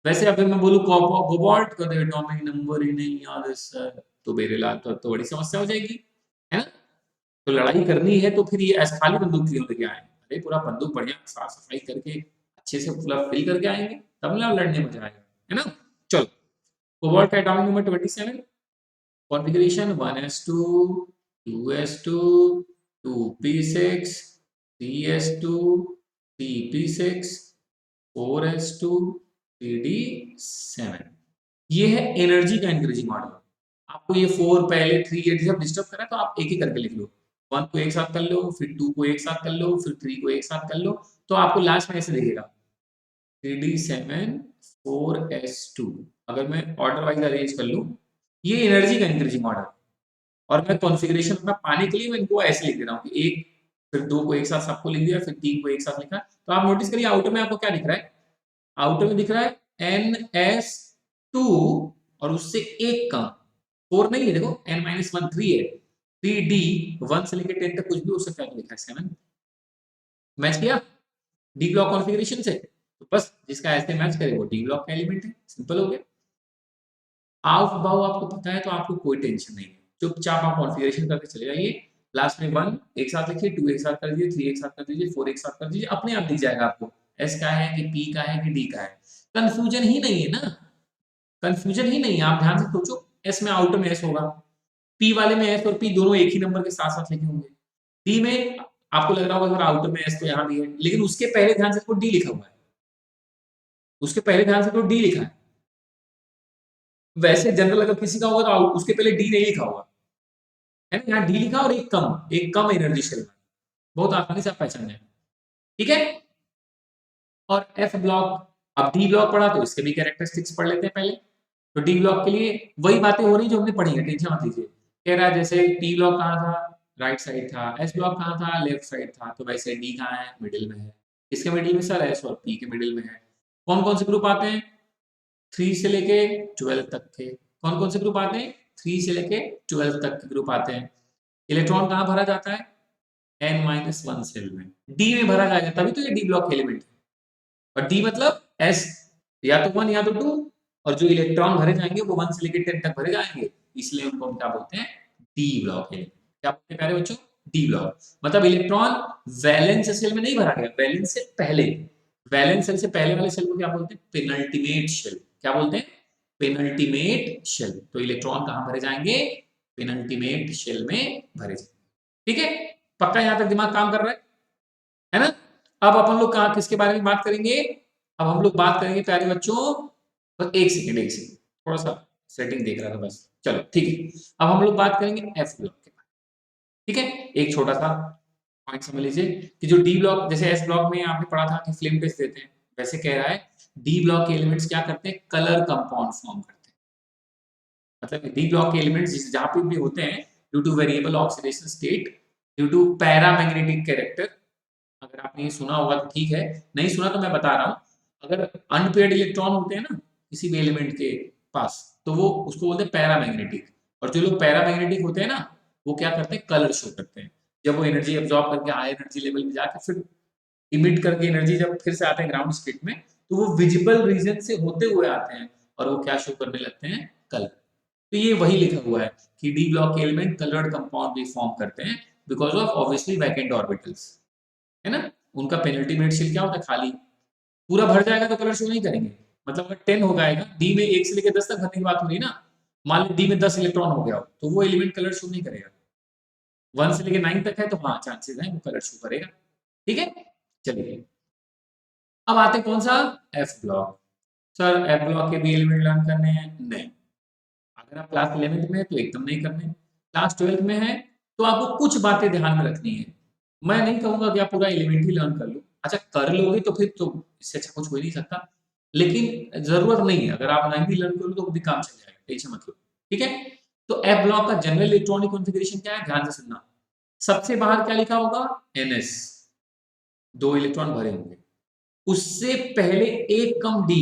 वैसे अगर मैं बोलूँ कोबाल्ट का एटॉमिक नंबर ही नहीं याद है सर, तो मेरे लाल तो बड़ी समस्या हो जाएगी, है ना। तो लड़ाई करनी है तो फिर ये ऐसा खाली बंदूक क्यों लेके आए, अरे पूरा बंदूक बढ़िया साफ सफाई करके अच्छे से पूरा फिल करके आएंगे, तब ना लड़ने में मजा आएगा, है ना। चलो, कोबाल्ट का atomic number 27, configuration 1s2 2s2 2p6 3s2 3p6 4s2 3d7। ये है एनर्जी का इंक्रीजिंग ऑर्डर। आपको ये 4 पहले 3 8 जब डिस्टर्ब करा तो आप एक ही करके लिख लो। 1 को एक साथ कर लो, फिर 2 को एक साथ कर लो, फिर 3 को एक साथ कर लो, तो आपको लास्ट में ऐसे दिखेगा 3D7 4S2। अगर मैं ऑर्डर वाइज अरेंज कर लूँ, ये एनर्जी का इंक्रीजिंग ऑर्डर। और मैं कॉन्फ़िगरेशन अपना पाने के लिए मैं इनको ऐसे लिख दे रहा हूँ कि 1 फिर 2 को एक साथ सबको लिख दिया, फिर 3 को एक साथ लिखा। तो आप नोटिस करिए आउटर में आपको क्या दिख रहा है? आउटर में दिख रहा है NS2 और उससे एक कम 4 नहीं है, देखो n-1 3 है। 3D 1 से लेकर 10 तक कुछ भी हो सकता है, तो लिखा है 7। मैच किया डी ब्लॉक कॉन्फ़िगरेशन से। तो बस जिसका ऐसे मैच करे वो डी ब्लॉक का एलिमेंट है, सिंपल हो गया। आउट बाउ आपको पता है तो आपको कोई टेंशन नहीं है, चुपचाप आप कॉन्फ़िगरेशन करके चले जाइए। लास्ट में 1 एक साथ लिखिए, 2 एक साथ कर दीजिए, 3 एक साथ कर दीजिए, 4 एक साथ कर दीजिए, अपने आप दिख जाएगा आपको एस का है कि पी का है कि डी का है। कंफ्यूजन ही नहीं है ना, कंफ्यूजन ही नहीं है। आप ध्यान से सोचो, एस में आउटर में एस होगा, पी वाले में एस और पी दोनों एक ही नंबर के साथ साथ लिखे होंगे। डी में आपको लग रहा होगा सर आउटर में एस तो यहाँ भी है, लेकिन उसके पहले ध्यान से देखो डी लिखा हुआ है, उसके पहले ध्यान से देखो डी लिखा है। वैसे जनरल अगर किसी का होगा तो उसके पहले डी नहीं लिखा होगा, है ना? यहाँ डी लिखा और एक कम एनर्जी शेल में, बहुत आसानी से आप पहचान जाए। ठीक है। और एफ ब्लॉक, अब डी ब्लॉक पढ़ा तो इसके भी कैरेक्टरिस्टिक्स पढ़ लेते हैं पहले। तो डी ब्लॉक के लिए वही बातें हो रही जो हमने पढ़ी है, टेंशन मत लीजिए। कह रहा है जैसे टी ब्लॉक कहाँ था, राइट साइड था, एस ब्लॉक कहाँ था, लेफ्ट साइड था, तो वैसे डी कहाँ है, मिडिल में है। इसके मिडिल में सर एस और पी के मिडिल में है। कौन कौन से ग्रुप आते हैं 3 से लेके 12 तक के? कौन कौन से ग्रुप आते हैं 3 से लेके 12 तक के ग्रुप आते हैं। इलेक्ट्रॉन कहाँ भरा जाता है n-1 सेल में, डी में भरा जाएगा, तभी तो ये डी ब्लॉक एलिमेंट है। और डी मतलब एस, या तो 1 या तो 2, और जो इलेक्ट्रॉन भरे जाएंगे वो 1 से लेकर 10 तक भरे जाएंगे, इसलिए उनको हम क्या बोलते हैं, डी ब्लॉक एलिमेंट। क्या बोलते हैं प्यारे बच्चों, डी ब्लॉक। मतलब इलेक्ट्रॉन वैलेंस सेल में नहीं भरा गया, वैलेंस से पहले, वैलेंस सेल से पहले वाले सेल को क्या बोलते हैं, पेनल्टीमेट शेल। क्या बोलते हैं, पेनल्टीमेट शेल। तो इलेक्ट्रॉन कहां भरे जाएंगे, पेनल्टीमेट शेल में भरे जाएंगे। ठीक है, पक्का यहां तक दिमाग काम कर रहा है ना? अब अपन लोग कहा किसके बारे में बात करेंगे, अब हम लोग बात करेंगे प्यारे बच्चों, बस एक सेकंड एक सेकंड, थोड़ा सा सेटिंग देख रहा था बस, चलो ठीक है। अब हम लोग बात करेंगे एफ ब्लॉक के बारे में। ठीक है, एक छोटा सा पॉइंट समझ लीजिए कि जो डी ब्लॉक, जैसे एस ब्लॉक में आपने पढ़ा था कि फ्लेम टेस्ट देते हैं, वैसे कह रहा है डी ब्लॉक के एलिमेंट्स क्या करते हैं, कलर कंपाउंड फॉर्म करते हैं। मतलब डी ब्लॉक के एलिमेंट्स जहां पे भी होते हैं, due to variable oxidation state, due to paramagnetic character, अगर आपने ये सुना होगा तो ठीक है, नहीं सुना तो मैं बता रहा हूँ। अगर अनपेयर्ड इलेक्ट्रॉन होते हैं ना किसी भी एलिमेंट के पास, तो वो उसको बोलते हैं पैरामैग्नेटिक। और जो लोग पैरामैग्नेटिक होते हैं ना, वो क्या करते हैं, कलर शो करते हैं। जब वो एनर्जी एब्जॉर्ब करके हाई एनर्जी लेवल पे जाकर फिर इमिट करके एनर्जी जब फिर से आते हैं ग्राउंड स्टेट में, तो वो विजिबल रीजन से होते हुए आते हैं और वो क्या शो करने लगते हैं, कलर। तो ये वही लिखा हुआ है कि डी ब्लॉक के एलिमेंट कलर्ड कंपाउंड भी फॉर्म करते हैं because of obviously vacant orbitals, है ना? उनका पेनल्टीमेट शेल क्या होता है, खाली। पूरा भर जाएगा तो कलर शो नहीं करेंगे। मतलब अगर 10 हो जाएगा, डी में 1 से लेकर 10 तक भरने की बात हो रही है ना, मान लो डी में 10 इलेक्ट्रॉन हो गया हो, तो वो एलिमेंट कलर शो नहीं करेगा। 1 से लेकर 9 तक है तो हाँ चांसेस है वो कलर शो करेगा। ठीक है, चलिए अब आते हैं कौन सा, F block. Sir F block के भी एलिमेंट लर्न करने हैं, नहीं। अगर आप क्लास 11th में है तो एकदम नहीं करने, क्लास 12th में है तो आपको कुछ बातें ध्यान में रखनी है। मैं नहीं कहूंगा कि आप पूरा एलिमेंट ही लर्न कर लो, अच्छा कर लोगे तो फिर तो इससे अच्छा कुछ हो ही नहीं सकता, लेकिन जरूरत नहीं है। अगर आप नहीं भी लर्न करो तो भी काम चल जाएगा, टेंशन मत लो। ठीक है, तो एफ ब्लॉक का जनरल इलेक्ट्रॉनिक कॉन्फ़िगरेशन क्या है, ध्यान से सुनना। सबसे बाहर क्या लिखा होगा, एनएस, 2 इलेक्ट्रॉन भरे होंगे, उससे पहले एक कम डी।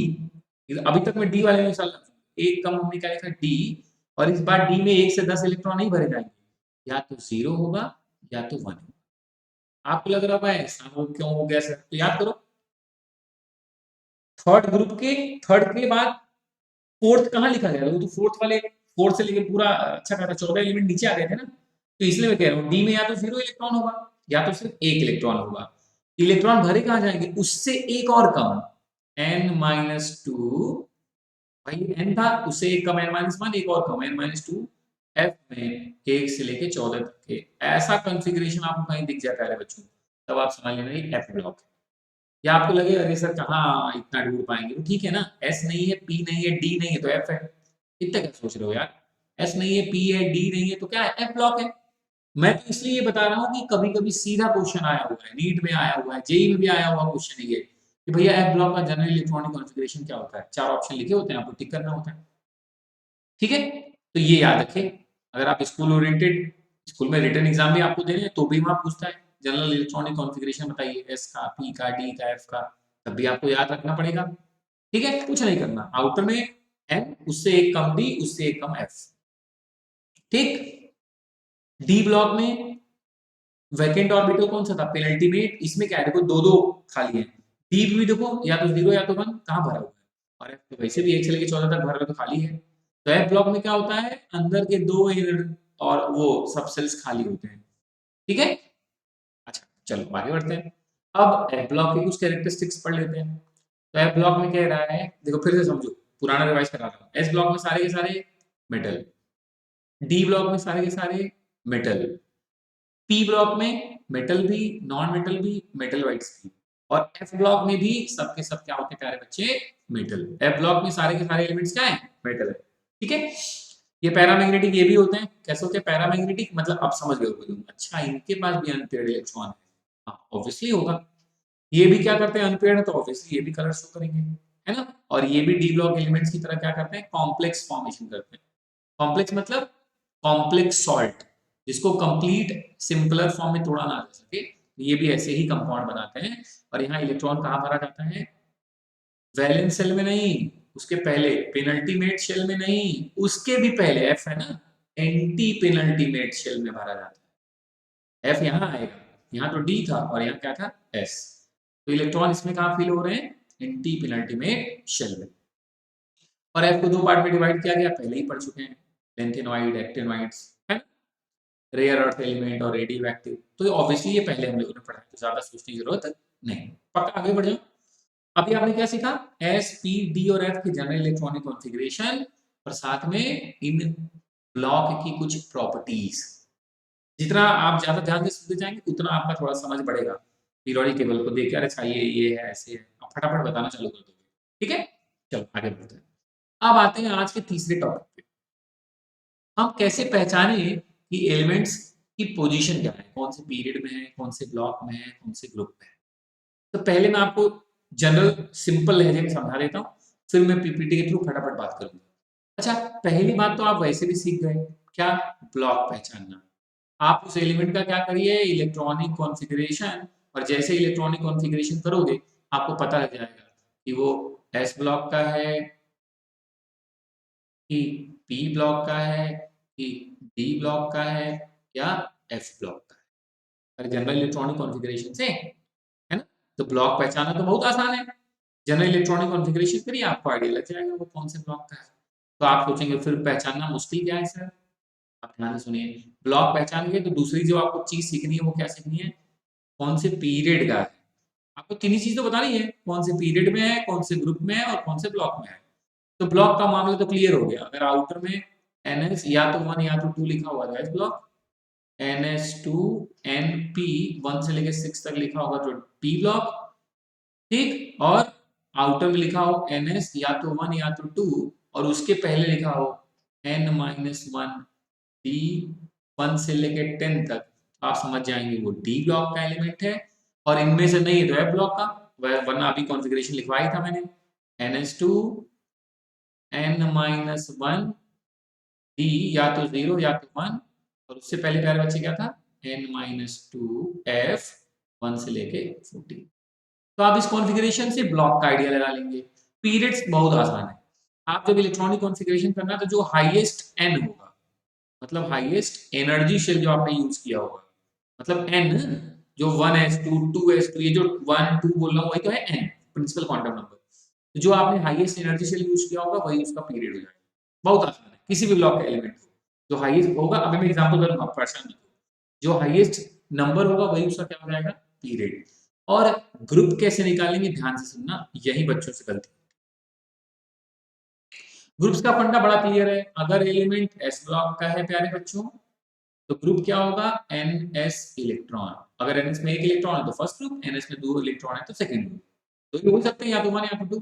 अभी तक मैं डी वाले में चल, एक कम हमने क्या लिखा, डी। और इस बार डी में 1 से 10 इलेक्ट्रॉन नहीं भरे जाएंगे, या तो 0 होगा या तो 1 होगा। आपको लग रहा है ऐसा हो क्यों हो गया सर, तो याद करो थर्ड ग्रुप के, थर्ड के बाद फोर्थ कहाँ लिखा गया था, वो तो फोर्थ वाले, फोर्थ से लेके पूरा अच्छा खासा 14 एलिमेंट नीचे आ गए थे ना, तो इसलिए मैं कह रहा हूँ डी में या तो 0 इलेक्ट्रॉन होगा या तो सिर्फ एक इलेक्ट्रॉन होगा। इलेक्ट्रॉन भरे कहाँ जाएंगे, उससे एक और कम, n-2, भाई n था उससे एक कम n-1, एक और कम n-2, f में 1 से लेके 14 तक के। ऐसा कॉन्फ़िगरेशन आपको कहीं दिख जाता है बच्चों, तब आप समझ लेना ये f ब्लॉक है। या आपको लगे अरे सर कहाँ इतना ढूंढ पाएंगे, तो ठीक है ना, एस नहीं है, पी नहीं है, डी नहीं है तो एफ है। इतना क्या सोच रहे हो यार, एस नहीं है, पी है, डी नहीं है तो क्या है, एफ ब्लॉक है। मैं तो इसलिए ये बता रहा हूँ कि कभी कभी सीधा क्वेश्चन आया हुआ है, नीट में आया हुआ है, जेई में भी आया हुआ क्वेश्चन है ये कि भैया एफ ब्लॉक का जनरल इलेक्ट्रॉनिक कॉन्फ़िगरेशन क्या होता है, 4 ऑप्शन लिखे होते हैं, आपको टिक करना होता है। ठीक है, तो ये याद रखें। अगर आप स्कूल ओरिएंटेड, स्कूल में रिटन एग्जाम भी आपको दे रहे हैं तो भी वहां पूछता है जनरल इलेक्ट्रॉनिक कॉन्फ़िगरेशन बताइए, एस का, पी का, डी का, एफ का, तब भी आपको याद रखना पड़ेगा। ठीक है, कुछ नहीं करना, आउटर में एन, उससे एक कम डी, उससे एक कम एफ। ठीक, डी ब्लॉक में वैकेंट ऑर्बिटल कौन सा था, पेनल्टीमेट, इसमें क्या है देखो, दो दो खाली है। डी भी देखो या तो जीरो या तो वन, कहाँ भरा हुआ है, और एफ तो वैसे भी 1 से लेकर 14 तक भरा हुआ तो खाली है। तो एफ ब्लॉक में क्या होता है, अंदर के दो इनर और वो सब सेल्स खाली होते हैं। ठीक है, अच्छा चलो आगे बढ़ते हैं। अब एफ ब्लॉक के कुछ कैरेक्टरिस्टिक्स पढ़ लेते हैं। तो एफ ब्लॉक में कह रहा है, देखो फिर से समझो, पुराना रिवाइज करा रहा हूँ। एस ब्लॉक में सारे के सारे मेटल, डी ब्लॉक में सारे के सारे मेटल, पी ब्लॉक में मेटल भी, नॉन मेटल भी, मेटल वाइट्स भी, और एफ ब्लॉक में भी सबके सब क्या होते हैं प्यारे बच्चे, मेटल। एफ ब्लॉक में सारे के सारे एलिमेंट्स क्या है, मेटल है। ठीक है, ये पैरामैग्नेटिक ये भी होते हैं, कैसे होते हैं पैरामैग्नेटिक, मतलब आप समझ गए होंगे, अच्छा इनके पास भी अनपेयर्ड इलेक्ट्रॉन है, हाँ ऑब्वियसली होगा। ये भी क्या करते हैं, अनपेयर्ड है तो ऑब्वियसली ये भी कलर शो करेंगे, है ना। और ये भी डी ब्लॉक एलिमेंट्स की तरह क्या करते हैं, कॉम्प्लेक्स फॉर्मेशन करते हैं। कॉम्प्लेक्स मतलब कॉम्प्लेक्स सॉल्ट, जिसको कंप्लीट सिंपलर फॉर्म में तोड़ा ना जा सके, ये भी ऐसे ही कंपाउंड बनाते हैं। और यहाँ इलेक्ट्रॉन कहाँ भरा जाता है, वैलेंस शेल में नहीं, उसके पहले पेनल्टीमेट शेल में नहीं, उसके भी पहले एफ है ना, एंटी पेनल्टीमेट शेल में भरा जाता है। एफ यहाँ आएगा, यहाँ तो डी था और यहाँ क्या था, एस। तो इलेक्ट्रॉन इसमें कहाँ फिल हो रहे हैं, एंटी पेनल्टीमेट शेल में। और एफ को दो पार्ट में डिवाइड किया गया, पहले ही पढ़ चुके हैं, लेंथेनॉइड, एक्टिनॉइड्स, है रेयर अर्थ एलिमेंट और रेडियो एक्टिव। तो ऑब्वियसली ये पहले हम लोगों ने पढ़ा है, तो ज्यादा सोचने की जरूरत नहीं, पक्का आगे बढ़ जाओ। अभी आपने क्या सीखा, एस, पी, डी और एफ के जनरल इलेक्ट्रॉनिक कॉन्फ़िगरेशन, और साथ में इन ब्लॉक की कुछ प्रॉपर्टीज। जितना आप ज्यादा ध्यान से सुनते जाएंगे उतना आपका थोड़ा समझ बढ़ेगा, पीरियोडिक टेबल को देख कर अच्छा ये है ऐसे है, आप फटाफट बताना चालू कर दोगे। ठीक है, चलो आगे बढ़ते हैं। अब आते हैं आज के तीसरे टॉपिक पे, हम कैसे पहचाने कि एलिमेंट्स की पोजीशन क्या है, कौन से पीरियड में है, कौन से ब्लॉक में है, कौन से ग्रुप में है। तो पहले मैं आपको जनरल सिंपल लहजे में समझा देता हूँ, फिर मैं पीपीटी के थ्रू फटाफट बात करूंगा। अच्छा, पहली बात तो आप वैसे भी सीख गए, क्या, ब्लॉक पहचानना। आप उस एलिमेंट का क्या करिए, इलेक्ट्रॉनिक कॉन्फ़िगरेशन, और जैसे इलेक्ट्रॉनिक कॉन्फ़िगरेशन करोगे आपको पता लग जाएगा कि वो एस ब्लॉक का है कि पी ब्लॉक का है कि डी ब्लॉक का है या एफ ब्लॉक का है। अरे जनरल इलेक्ट्रॉनिक कॉन्फ़िगरेशन से, है ना। तो ब्लॉक पहचानना तो बहुत आसान है, जनरल इलेक्ट्रॉनिक कॉन्फ़िगरेशन करिए आपको आइडिया लग जाएगा वो कौन से ब्लॉक का है। तो आप सोचेंगे फिर पहचानना मुश्किल क्या है सर, आप ध्यान से सुनिए। ब्लॉक पहचान गए तो दूसरी जो आपको चीज सीखनी है वो क्या सीखनी है, कौन से पीरियड का है। आपको तीन ही चीज तो बतानी है, कौन से पीरियड में है, कौन से ग्रुप में है और कौन से ब्लॉक में है। तो ब्लॉक का मामला तो क्लियर हो गया, अगर आउटर में NS या तो 1 या तो 2 लिखा हुआ है ब्लॉक, NS2 NP 1 से लेकर 6 तक लिखा होगा तो P ब्लॉक। ठीक, और आउटर में लिखा हो NS या तो 1 या तो 2 और उसके पहले लिखा हो N-1 D 1 से लेकर 10 तक, तो आप समझ जाएंगे वो D ब्लॉक का एलिमेंट है। और इनमें से नहीं है तो F ब्लॉक का, वरना अभी कॉन्फ़िगरेशन लिखवाया था मैंने, NS2 N-1 D या तो 0 या तो 1, और उससे पहले प्यारे बच्चे क्या था, N-2 F 1 से लेके 14। तो आप इस कॉन्फ़िगरेशन से ब्लॉक का आइडिया लगा लेंगे। पीरियड्स बहुत आसान है, आप जब इलेक्ट्रॉनिक कॉन्फ़िगरेशन करना तो जो हाईएस्ट n होगा, मतलब हाईएस्ट एनर्जी शेल जो आपने यूज किया होगा, मतलब n, जो 1s2 2s2 ये जो 1 2 बोल रहा हूँ वही तो है n, प्रिंसिपल क्वांटम नंबर। तो जो आपने हाईएस्ट एनर्जी शेल यूज किया होगा वही उसका पीरियड हो जाएगा। बहुत आसान है, किसी भी ब्लॉक का एलिमेंट जो हाईएस्ट होगा, अभी मैं एग्जांपल करूंगा परेशान मत हो, जो हाईएस्ट नंबर होगा वही उसका क्या हो जाएगा, पीरियड। और ग्रुप कैसे निकालेंगे, ध्यान से सुनना, यही बच्चों से गलती। ग्रुप्स का फंडा बड़ा क्लियर है, अगर एलिमेंट एस ब्लॉक का है प्यारे बच्चों तो ग्रुप क्या होगा, NS इलेक्ट्रॉन। अगर NS में एक इलेक्ट्रॉन है तो फर्स्ट ग्रुप, NS में दो इलेक्ट्रॉन है तो सेकंड ग्रुप। तो ये हो सकते हैं या तो 1 या तो 2।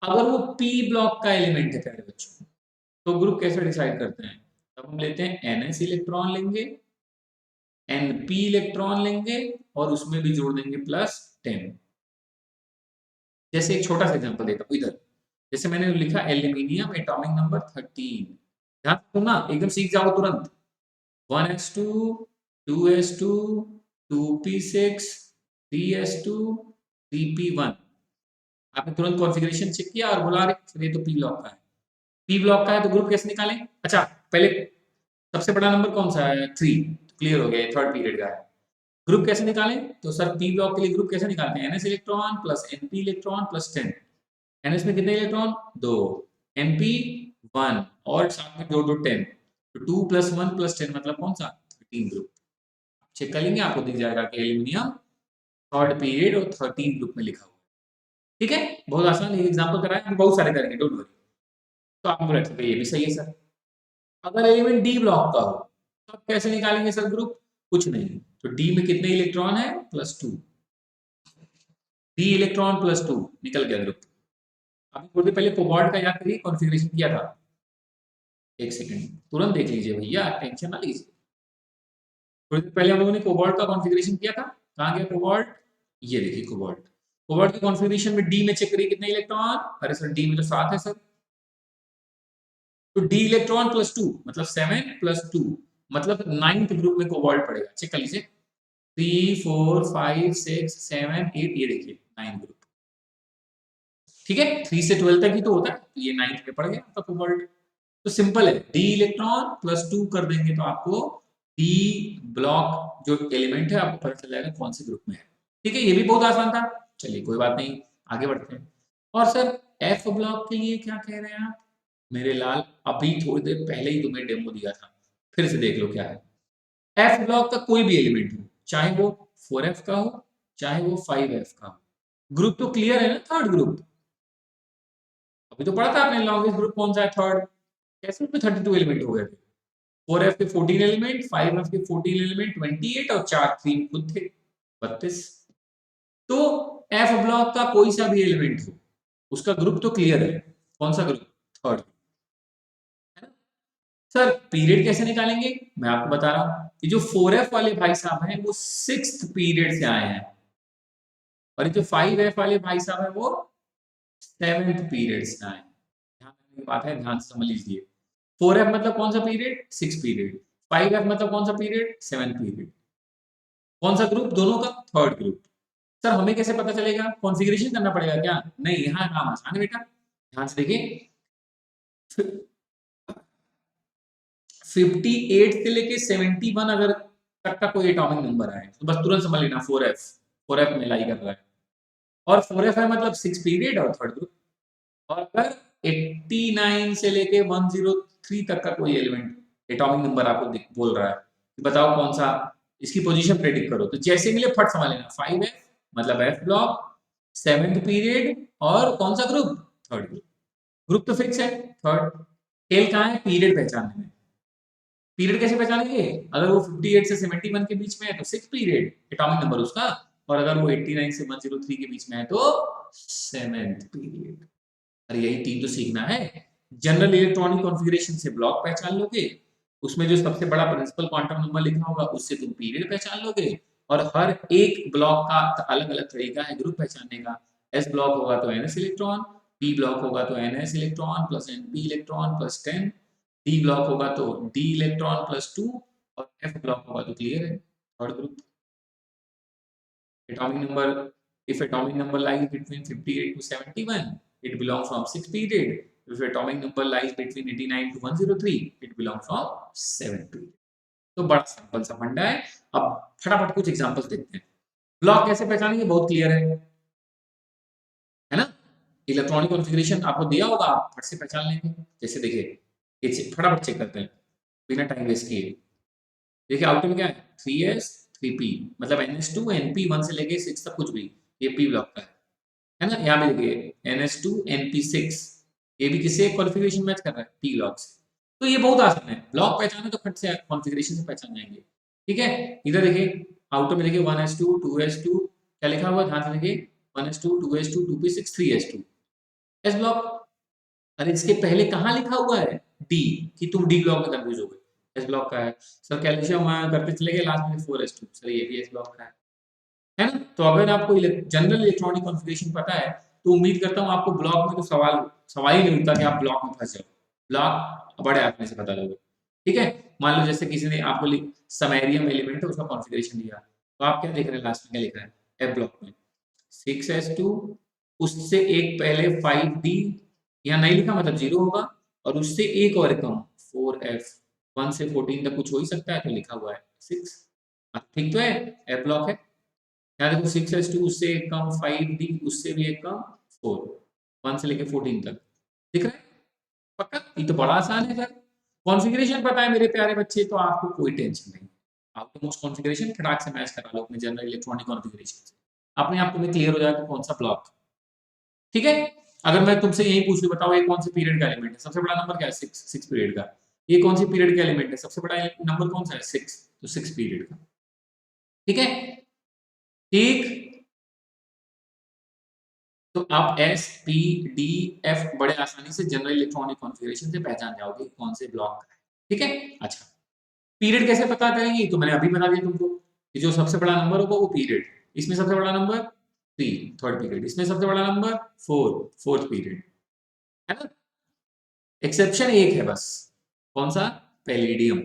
अगर वो पी ब्लॉक का एलिमेंट है प्यारे बच्चों, तो ग्रुप कैसे डिसाइड करते हैं? तब हम लेते हैं NS इलेक्ट्रॉन लेंगे, NP इलेक्ट्रॉन लेंगे और उसमें भी जोड़ देंगे +10। जैसे एक छोटा सा एग्जांपल देता हूँ इधर, जैसे मैंने लिखा एल्यूमिनियम एटॉमिक नंबर 13। ध्यान से सुनना, एकदम सीख जाओ तुरंत। 1s2, 2s2, 2p6, 3s2, 3p1। आपने तुरंत कॉन्फ़िगरेशन चेक किया और बोला अरे सर ये तो पी ब्लॉक का है। पी ब्लॉक का है तो ग्रुप कैसे निकालें? अच्छा, पहले सबसे बड़ा नंबर कौन सा है? 3। क्लियर हो गया, थर्ड पीरियड का है। ग्रुप कैसे निकालें? तो सर पी ब्लॉक के लिए ग्रुप कैसे निकालते हैं? NS electron plus NP electron plus 10। NS में कितने इलेक्ट्रॉन? 2। NP 1 और साथ में जोड़ दो 10। तो 2 + 1 + 10 मतलब कौन सा? 13 ग्रुप। चेक कर लेंगे, आपको दिख जाएगा कि एल्यूमिनियम थर्ड पीरियड और 13 ग्रुप में लिखा हुआ है। ठीक है, बहुत आसान। एक एग्जांपल कराया, हम बहुत सारे करेंगे, डोंट वरी। तो आप बोले ठीक है, ये भी सही है सर। अगर एलिमेंट डी ब्लॉक का हो तो आप कैसे निकालेंगे सर ग्रुप? कुछ नहीं, तो डी में कितने इलेक्ट्रॉन है? +2। डी इलेक्ट्रॉन +2 निकल गया ग्रुप। अभी थोड़ी देर पहले कोबाल्ट का याद करिए, कॉन्फ़िगरेशन किया था। एक सेकंड, तुरंत देख लीजिए भैया, टेंशन ना लीजिए। थोड़ी देर पहले हम लोगों ने कोबाल्ट का कॉन्फ़िगरेशन किया था। कहाँ गया कोबाल्ट? ये देखिए कोबाल्ट। कोबाल्ट के कॉन्फ़िगरेशन में डी में चेक करिए कितने इलेक्ट्रॉन? अरे सर डी में तो 7 है सर। तो डी इलेक्ट्रॉन +2 मतलब 7 + 2 मतलब 9th ग्रुप में कोबाल्ट पड़ेगा। चेक कर लीजिए, 3 4 5 6 7 8, ये देखिए 9 ग्रुप। ठीक है, 3 से 12 तक ही तो होता है, तो ये 9th में पड़ गया आपका कोबाल्ट। तो सिंपल है, डी इलेक्ट्रॉन +2 कर देंगे तो आपको डी ब्लॉक जो एलिमेंट है आपको पता चल जाएगा कौन से ग्रुप में है। ठीक है, ये भी बहुत आसान था। चलिए कोई बात नहीं, आगे बढ़ते हैं। और सर एफ ब्लॉक के लिए क्या कह रहे हैं आप? मेरे लाल, अभी थोड़ी देर पहले ही तुम्हें डेमो दिया था, फिर से देख लो क्या है। एफ ब्लॉक का कोई भी एलिमेंट हो, चाहे वो 4f का हो चाहे वो 5f का हो, ग्रुप तो क्लियर है ना? Third group. अभी तो पढ़ा था आपने, लॉन्गेस्ट ग्रुप कौन सा है? थर्ड। कैसे उसमें 32 एलिमेंट हो गए थे? 4f के 14 एलिमेंट, 5f के 14 एलिमेंट 28 और 4 3 खुद थे 32। तो एफ ब्लॉक का कोई सा भी एलिमेंट हो, उसका ग्रुप तो क्लियर है। कौन सा ग्रुप? थर्ड। सर पीरियड कैसे निकालेंगे? मैं आपको बता रहा हूं, ये जो 4f वाले भाई साहब हैं वो 6th पीरियड से आए हैं, और ये जो 5f वाले भाई साहब हैं वो 7th पीरियड से आए हैं। ध्यान रखने की बात है, ध्यान से समझ लीजिए। 4f मतलब कौन सा पीरियड? 6 पीरियड। 5f मतलब कौन सा पीरियड? 7 पीरियड। कौन सा ग्रुप दोनों का? Third group. सर हमें कैसे पता चलेगा? कॉन्फ़िगरेशन करना पड़ेगा क्या? नहीं, यहाँ काम आसान है बेटा, ध्यान से देखिए। 58 से लेके 71 अगर तक का कोई एटॉमिक नंबर आए तो बस तुरंत समझ लेना 4f, 4f में लाई कर रहा है। और 4f है मतलब 6 पीरियड और थर्ड ग्रुप। और अगर 89 से लेके 103 तक का कोई एलिमेंट एटॉमिक नंबर आपको बोल रहा है कि बताओ कौन सा, इसकी पोजीशन प्रेडिक्ट करो, तो जैसे मिले फट समझ लेना 5f मतलब f ब्लॉक, 7th पीरियड और कौन सा ग्रुप? Third group. ग्रुप तो फिक्स है थर्ड। खेल कहाँ है? पीरियड पहचानने में। पीरियड कैसे पहचानेंगे? अगर वो 58 से 71 के बीच में है तो 6 पीरियड एटॉमिक नंबर उसका, और अगर वो 89 से 103 के बीच में है तो 7th पीरियड। अरे यही तीन तो सीखना है। जनरल इलेक्ट्रॉनिक कॉन्फ़िगरेशन से ब्लॉक पहचान लोगे, उसमें जो सबसे बड़ा प्रिंसिपल क्वांटम नंबर लिखा होगा उससे तुम पीरियड पहचान लोगे, और हर एक ब्लॉक का अलग अलग तरीका है ग्रुप पहचानने का। एस ब्लॉक होगा तो NS इलेक्ट्रॉन, पी ब्लॉक होगा तो NS electron plus NP electron plus 10, D block होगा तो डी इलेक्ट्रॉन प्लस 2, और एफ ब्लॉक होगा तो क्लियर है third group. atomic number, if atomic number lies between 58 to 71, it belongs from 6 period. If atomic number lies between 89 to 103, it belongs from 7 period. तो बड़ा सिंपल सा फंडा है। अब फटाफट कुछ एग्जांपल्स देखते हैं। ब्लॉक कैसे पहचानेंगे? बहुत क्लियर है ना? इलेक्ट्रॉनिक कॉन्फ़िगरेशन आपको दिया होगा, आप फट से पहचान लेंगे। जैसे देखिए, ये फटाफट चेक करते हैं बिना टाइम वेस्ट किए। देखिए आउटर में क्या है? 3s 3p मतलब NS2 NP1 से लेके 6 तक कुछ भी, ये p ब्लॉक का है ना? यहाँ पे देखिए NS2 NP6, ये भी किससे कॉन्फ़िगरेशन मैच कर रहा है? p ब्लॉक से। तो ये बहुत आसान है, ब्लॉक पहचाने तो फट से कॉन्फ़िगरेशन से पहचान जाएंगे। ठीक है, इधर देखिए आउटर में देखिए 1s2 2s2 क्या लिखा हुआ है? ध्यान से देखिए 1s2 2s2 2p6 3s2 S block. अरे इसके पहले कहाँ लिखा हुआ है डी, कि तुम डी ब्लॉक में कंफ्यूज हो गए। एस ब्लॉक का है सर, कैल्शियम करते चले गए, लास्ट में 4s2 सर, ये भी एस ब्लॉक का है ना। तो अगर आपको जनरल इलेक्ट्रॉनिक कॉन्फ़िगरेशन पता है तो उम्मीद करता हूँ आपको ब्लॉक में तो सवाल ही नहीं उठता कि आप ब्लॉक में फंस जाओ, ब्लॉक बड़े आसानी से पता लोगे। ठीक है, मान लो जैसे किसी ने आपको समैरियम एलिमेंट है उसका कॉन्फ़िगरेशन दिया, तो आप क्या देख रहे हैं, लास्ट में क्या लिखा है एफ ब्लॉक में 6s2, उससे एक पहले 5d, यहाँ नहीं लिखा मतलब 0 होगा, और उससे एक और कम 4f, 1 से 14 तक कुछ हो ही सकता है तो लिखा हुआ है 6। ठीक तो है, एफ ब्लॉक है। यहाँ देखो 6s2 उससे एक कम 5d उससे भी एक कम 4, 1 से लेके 14 तक दिख रहा है पक्का। ये तो बड़ा आसान है सर, कॉन्फ़िगरेशन पता है मेरे प्यारे बच्चे तो आपको कोई टेंशन नहीं। आप तो मोस्ट कॉन्फ़िगरेशन खटाक से मैच करा लो अपने जनरल इलेक्ट्रॉनिक कॉन्फ़िगरेशन से, अपने आप तुम्हें क्लियर हो जाएगा कौन सा ब्लॉक। ठीक है, अगर मैं तुमसे यही पूछ लूं बताओ ये कौन से पीरियड का एलिमेंट है, सबसे बड़ा नंबर क्या है 6 पीरियड का। ये कौन सी पीरियड का एलिमेंट है, सबसे बड़ा नंबर कौन सा है 6, तो 6 पीरियड का। ठीक है, ठीक, तो आप एस पी डी एफ बड़े आसानी से जनरल इलेक्ट्रॉनिक कॉन्फ़िगरेशन से पहचान जाओगे कौन से ब्लॉक का है। ठीक है, अच्छा पीरियड कैसे पता करेंगे, तो मैंने अभी बता दिया तुमको कि जो सबसे बड़ा नंबर होगा वो पीरियड, इसमें सबसे बड़ा नंबर 3 थर्ड पीरियड, इसमें सबसे बड़ा नंबर 4 फोर्थ पीरियड, है ना। एक्सेप्शन एक है बस, कौन सा, पैलेडियम।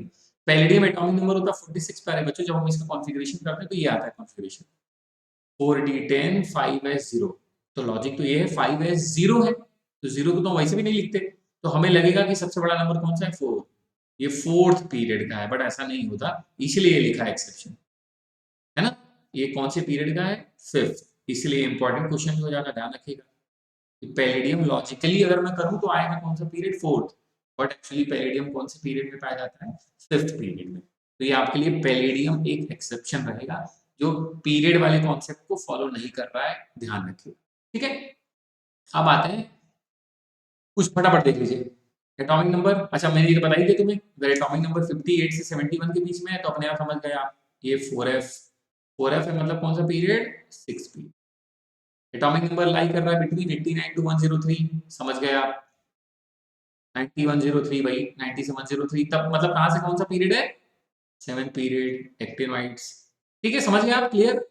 पैलेडियम एटॉमिक नंबर होता है 46 प्यारे बच्चों, जब हम इसका कॉन्फ़िगरेशन करते हैं तो ये आता है कॉन्फ़िगरेशन 4d10 5s0। तो लॉजिक तो ये है 5s0 है, तो 0 को तो वैसे भी नहीं लिखते, तो हमें लगेगा कि सबसे बड़ा नंबर कौन सा है 4, ये फोर्थ पीरियड का है, बट ऐसा नहीं होता, इसलिए लिखा है एक्सेप्शन, है ना। ये कौन से पीरियड का है, फिफ्थ, इसलिए इंपॉर्टेंट क्वेश्चन हो जाएगा, ध्यान रखिएगा। पैलेडियम लॉजिकली अगर मैं करूं तो आएगा कौन सा period, fourth, but actually palladium कौन से पीरियड में पाया जाता है, फिफ्थ पीरियड में। तो ये आपके लिए पैलेडियम एक एक्सेप्शन रहेगा जो पीरियड वाले कॉन्सेप्ट को फॉलो नहीं कर रहा है, ध्यान रखिए। ठीक है, अब आते हैं कुछ, फटाफट देख लीजिए एटॉमिक नंबर। अच्छा मैंने ये तो बता ही दिया तुम्हें, अगर एटॉमिक नंबर 58 से 71 के बीच में है तो अपने आप समझ गए आप, ये 4f है, मतलब कौन सा पीरियड, 6 पीरियड। एटॉमिक नंबर लाई कर रहा है बिटवीन 89 टू 103, समझ गए आप, 90 103 भाई, 90 से 103 तब मतलब कहां से कौन सा पीरियड है, 7 पीरियड एक्टिनोइड्स। ठीक है, समझ गए आप, क्लियर,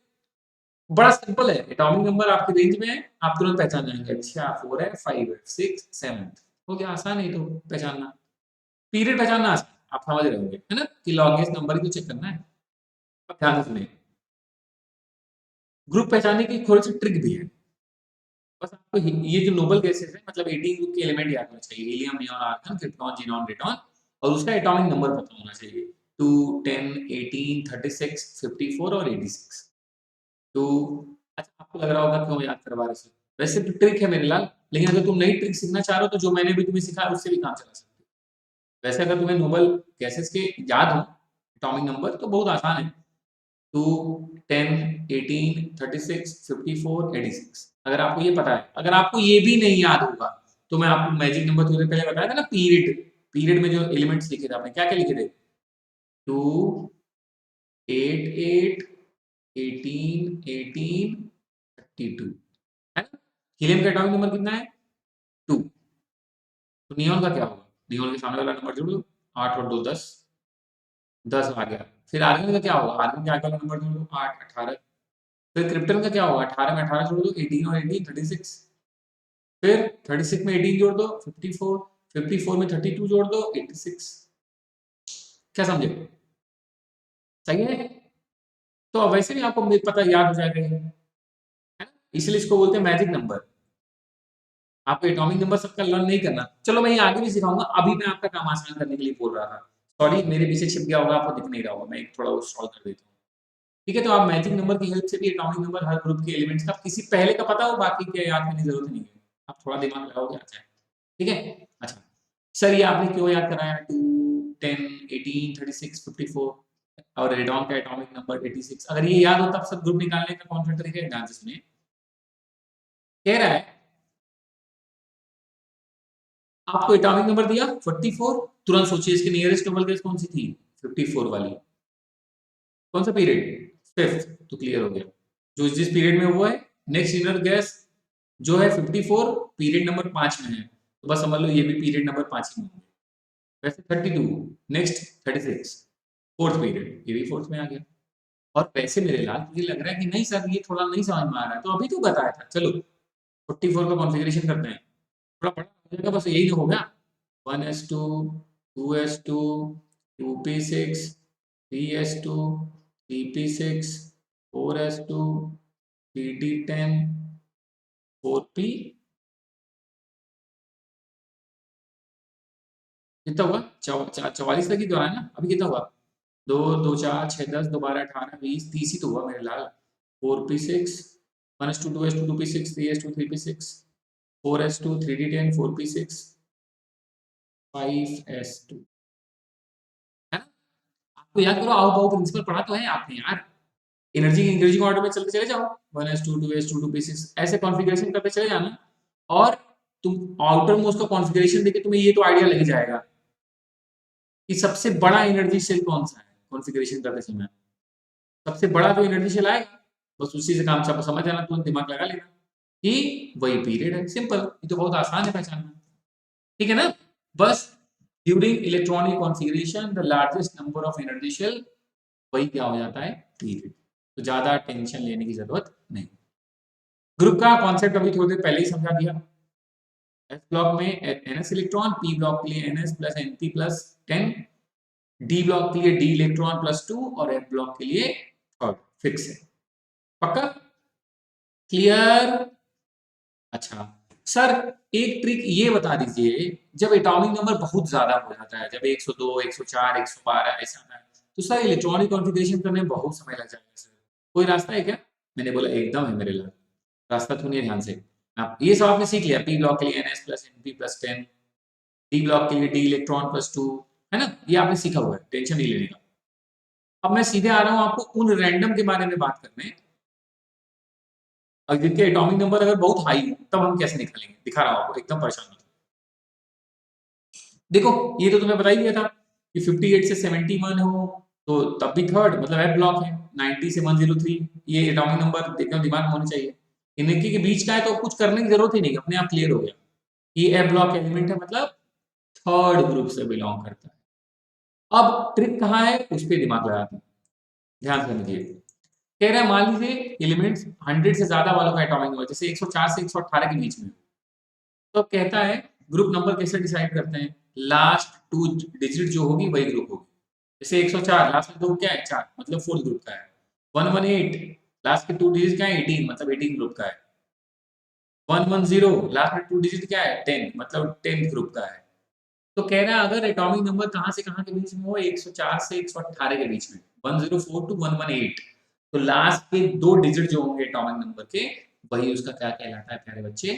बड़ा सिंपल है, एटॉमिक नंबर आपके रेंज में है, आप तुरंत पहचान जाएंगे, अच्छा 4 है 5 है 6 7, हो गया आसान है तो पहचानना, पीरियड पहचानना आसान, आप समझ रहे होंगे है ना, कि लॉन्गेस्ट नंबर ही तो चेक करना है। अब ध्यान से सुनिए, ग्रुप पहचानने की थोड़ी सी ट्रिक भी है, बस आपको ये जो नोबल गैसेस है मतलब 18 ग्रुप के एलिमेंट याद होना चाहिए, helium neon argon krypton xenon radon, और उसका एटॉमिक नंबर पता होना चाहिए 2 10 18 36 54 और 86। तो अच्छा आपको लग रहा होगा क्यों याद करवा रहे हो, वैसे तो ट्रिक है मेरे लाल, लेकिन अगर तुम नई ट्रिक सीखना चाह रहे हो तो जो मैंने भी तुम्हें सिखाया उससे भी काम चला सकते हो। वैसे अगर तुम्हें नोबल गैसेस के याद हो एटॉमिक नंबर तो बहुत आसान है, 2 10 18 36 54 86, अगर आपको ये पता है, अगर आपको ये भी नहीं याद होगा तो मैं आपको मैजिक नंबर थोड़ी देर पहले बताया था ना, पीरियड, पीरियड में जो एलिमेंट्स लिखे थे आपने क्या क्या लिखे थे, 2 8 8 18 18 32, है ना। हीलियम का एटॉमिक नंबर कितना है 2, तो नियॉन का क्या होगा, नियॉन के सामने वाला नंबर जोड़ दो, 8 और 2 10, 10 आ गया। फिर आर्गन का क्या होगा, आर्गन के आगे वाला नंबर जोड़ दो 8 18, फिर क्रिप्टन का क्या होगा, 18 में 18 जोड़ दो 18 और 18 36, फिर 36 में 18 जोड़ दो 54, 54 में 32 जोड़ दो 86। क्या समझे, सही है। तो अब वैसे भी आपको पता याद हो जाएगा है ना, इसलिए इसको बोलते हैं मैजिक नंबर। आपको एटॉमिक नंबर सबका लर्न नहीं करना, चलो मैं ये आगे भी सिखाऊंगा, अभी मैं आपका काम आसान करने के लिए बोल रहा था, सॉरी मेरे पीछे छिप गया होगा, आपको दिख नहीं रहा होगा, मैं एक थोड़ा सॉल्व कर देता हूँ। ठीक है, तो आप मैजिक नंबर की हेल्प से भी एटॉमिक नंबर हर ग्रुप के एलिमेंट्स का किसी पहले का पता हो, बाकी के याद करने की जरूरत नहीं है, आप थोड़ा दिमाग लगाओगे आ जाए। ठीक है, अच्छा सर ये आपने क्यों याद कराया 2 10 18 36 54 और रेडॉन का एटॉमिक नंबर 86, अगर ये याद हो तब सब ग्रुप निकालने का कौन सा तरीका है, ध्यान से सुनिए। कह रहा है आपको एटॉमिक नंबर दिया 44, तुरंत सोचिए इसके नियरेस्ट नोबल गैस कौन सी थी, 54 वाली, कौन सा पीरियड, फिफ्थ, तो क्लियर हो गया, जो जिस पीरियड में हुआ है नेक्स्ट इनर गैस जो है 54 पीरियड नंबर 5 में है, तो बस समझ लो ये भी पीरियड नंबर 5 में होंगे। वैसे 32, नेक्स्ट 36 फोर्थ पीरियड, ये भी फोर्थ में आ गया। और वैसे मेरे लाल मुझे लग रहा है कि नहीं सर ये थोड़ा नहीं समझ में आ रहा है, तो अभी तो बताया था। चलो 44 का कॉन्फ़िगरेशन करते हैं, थोड़ा बड़ा हो जाएगा, बस यही तो हो गया। 1s2 2s2 2p6 3s2 3p6 4s2 3d10 4p, कितना हुआ? 44 तक ही तो है ना, अभी कितना हुआ? 2 2 4 6 10 2 12 18 20 30 ही तो हुआ मेरे लाल। 4p6 1s2 2s2 2p6 3s2 3p6 4s2 3d10 4p6 5s2, है ना? आपको याद करो, आओ पाओ प्रिंसिपल पढ़ा तो है आपने यार। एनर्जी इंक्रीजिंग ऑर्डर में चलते चले जाओ, 1s2 2s2 2p6 ऐसे कॉन्फ़िगरेशन करते चले जाना, और तुम आउटर मोस्ट का कॉन्फ़िगरेशन देके तुम्हें ये तो आइडिया लग जाएगा कि सबसे बड़ा एनर्जी शेल कौन सा है कॉन्फ़िगरेशन करते समय। सबसे बड़ा जो एनर्जी शेल आएगा, बस उसी से काम सब समझ जाना, तुरंत दिमाग लगा लेना कि वही पीरियड है। सिंपल, ये तो बहुत आसान है पहचानना। ठीक है ना? बस during electronic configuration the largest number of energy shell, वही क्या हो जाता है? पीरियड। तो ज़्यादा टेंशन लेने की ज़रूरत नहीं। ग्रुप का कॉन्सेप्ट अभी थोड़ी देर पहले ही समझा दिया। एस ब्लॉक में ns इलेक्ट्रॉन, p ब्लॉक के लिए ns plus np plus 10, D block के लिए डी इलेक्ट्रॉन प्लस 2 और एफ ब्लॉक के लिए थर्ड। फिक्स है, पक्का? क्लियर? अच्छा सर, एक ट्रिक ये बता दीजिए, जब एटॉमिक नंबर बहुत ज्यादा हो जाता है, जब 102 104 112 ऐसा आता है, तो सर इलेक्ट्रॉनिक कॉन्फ़िगरेशन करने में बहुत समय लग जाएगा सर, कोई रास्ता है क्या? मैंने बोला एकदम है मेरे लिए, रास्ता सुनिए ध्यान से। आप ये सब आपने सीख लिया, पी ब्लॉक के लिए ns plus np plus 10, D block के लिए डी इलेक्ट्रॉन प्लस 2, है ना? ये आपने सीखा हुआ है, टेंशन नहीं लेने का। अब मैं सीधे आ रहा हूँ आपको उन रैंडम के बारे में बात करने, और जिनके एटॉमिक नंबर अगर बहुत हाई हो तब हम कैसे निकालेंगे, दिखा रहा हूँ आपको, एकदम परेशान मत। देखो ये तो तुम्हें बता ही दिया था कि 58 से 71 हो तो तब भी थर्ड, मतलब एफ ब्लॉक है। 90 से 103, ये एटॉमिक नंबर एकदम दिमाग में होने चाहिए। इनके के बीच का है तो कुछ करने की जरूरत ही नहीं, अपने आप क्लियर हो गया। ये एफ ब्लॉक एलिमेंट है, मतलब थर्ड ग्रुप से बिलोंग करता है। अब ट्रिक कहाँ है, उस पर दिमाग लगाते हैं, ध्यान से समझिए। कह रहा है मान लीजिए एलिमेंट्स 100 से ज्यादा वालों का एटॉमिक नंबर, जैसे 104 से 118 के बीच में, तो कहता है ग्रुप नंबर कैसे डिसाइड करते हैं? लास्ट टू डिजिट जो होगी वही ग्रुप होगी। जैसे 104 लास्ट में ग्रुप क्या है? 4, मतलब फोर्थ ग्रुप का है। 118 लास्ट के टू डिजिट क्या है? 18, मतलब 18 ग्रुप का है। 110 लास्ट में टू डिजिट क्या है? 10, मतलब 10th ग्रुप का है। तो कह रहा है अगर एटॉमिक नंबर कहाँ से कहाँ के बीच में हो, 104 से 118 के बीच में, 104 टू 118, तो लास्ट के दो डिजिट जो होंगे एटॉमिक नंबर के, वही उसका क्या कहलाता है प्यारे बच्चे?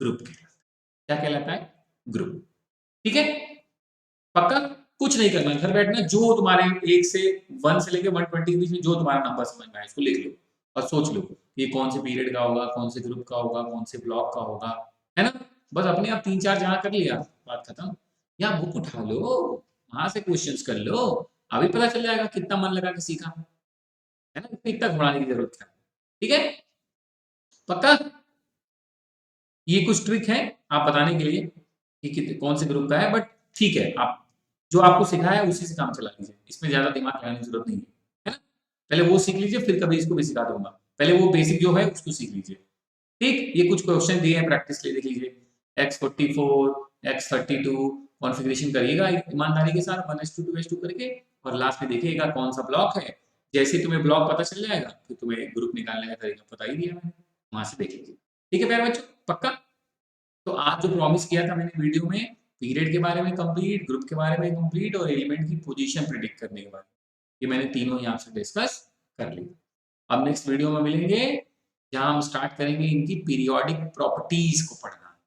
ग्रुप कहलाता है। क्या कहलाता है? ग्रुप। ठीक है, पक्का? कुछ नहीं करना, घर बैठना, जो तुम्हारे एक से 1 से लेकर 120 के बीच में जो तुम्हारा नंबर समझ में आए इसको लिख लो और सोच लो ये कौन से पीरियड का होगा, कौन से ग्रुप का होगा, कौन से ब्लॉक का होगा, है ना? बस अपने आप 3 4 जहाँ कर लिया, बात खत्म। या बुक उठा लो, वहां से क्वेश्चंस कर लो, अभी पता चल जाएगा कितना मन लगा किसी का, है ना? इतना घबराने की जरूरत है। ठीक है, पक्का? ये कुछ ट्रिक है आप बताने के लिए कि कौन से ग्रुप का है, बट ठीक है, आप जो आपको सिखाया है उसी से काम चला लीजिए, इसमें ज्यादा दिमाग लगाने की जरूरत नहीं है ना? पहले वो सीख लीजिए, फिर कभी इसको भी सिखा दूंगा। पहले वो बेसिक जो है उसको सीख लीजिए। ठीक, ये कुछ क्वेश्चन दिए हैं प्रैक्टिस के लिए, देख लीजिए। x44 x32 कॉन्फ़िगरेशन करिएगा ईमानदारी के साथ 1s2 2s2 करके, और लास्ट में देखिएगा कौन सा ब्लॉक है। जैसे ही तुम्हें ब्लॉक पता चल जाएगा फिर तुम्हें ग्रुप निकालने का तरीका बता ही दिया मैंने, वहां से देख लीजिए। ठीक है प्यारे बच्चों, पक्का? तो आज जो प्रॉमिस किया था मैंने वीडियो में, पीरियड के बारे में कंप्लीट, ग्रुप के बारे में कंप्लीट, और एलिमेंट की पोजीशन प्रिडिक्ट करने के बारे में, ये मैंने तीनों ही आपसे डिस्कस कर ली। अब नेक्स्ट वीडियो में मिलेंगे जहां हम स्टार्ट करेंगे इनकी पीरियोडिक प्रॉपर्टीज को पढ़ना,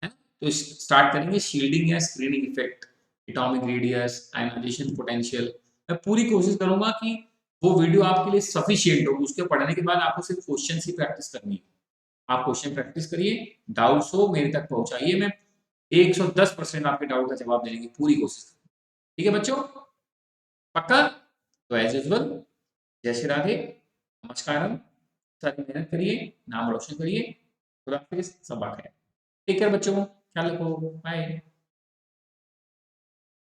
है ना? तो स्टार्ट करेंगे शील्डिंग या screening effect, atomic radius, ionisation potential. मैं पूरी कोशिश करूंगा कि वो वीडियो आपके लिए सफिशिएंट हो, उसके पढ़ने के बाद आपको सिर्फ क्वेश्चन ही प्रैक्टिस करनी है। आप क्वेश्चन प्रैक्टिस करिए, डाउट्स हो मेरे तक पहुंचाइए, मैं 110% आपके डाउट का जवाब देने की पूरी कोशिश करूंगा। ठीक है बच्चों, पक्का? तो एज यूजुअल, जय श्री राधे, नमस्कारम, सारी मेहनत करिए, नाम रोशन करिए। खुदा हाफिज़, सबा खैर। टेक केयर बच्चों, ख्याल रखो, बाय।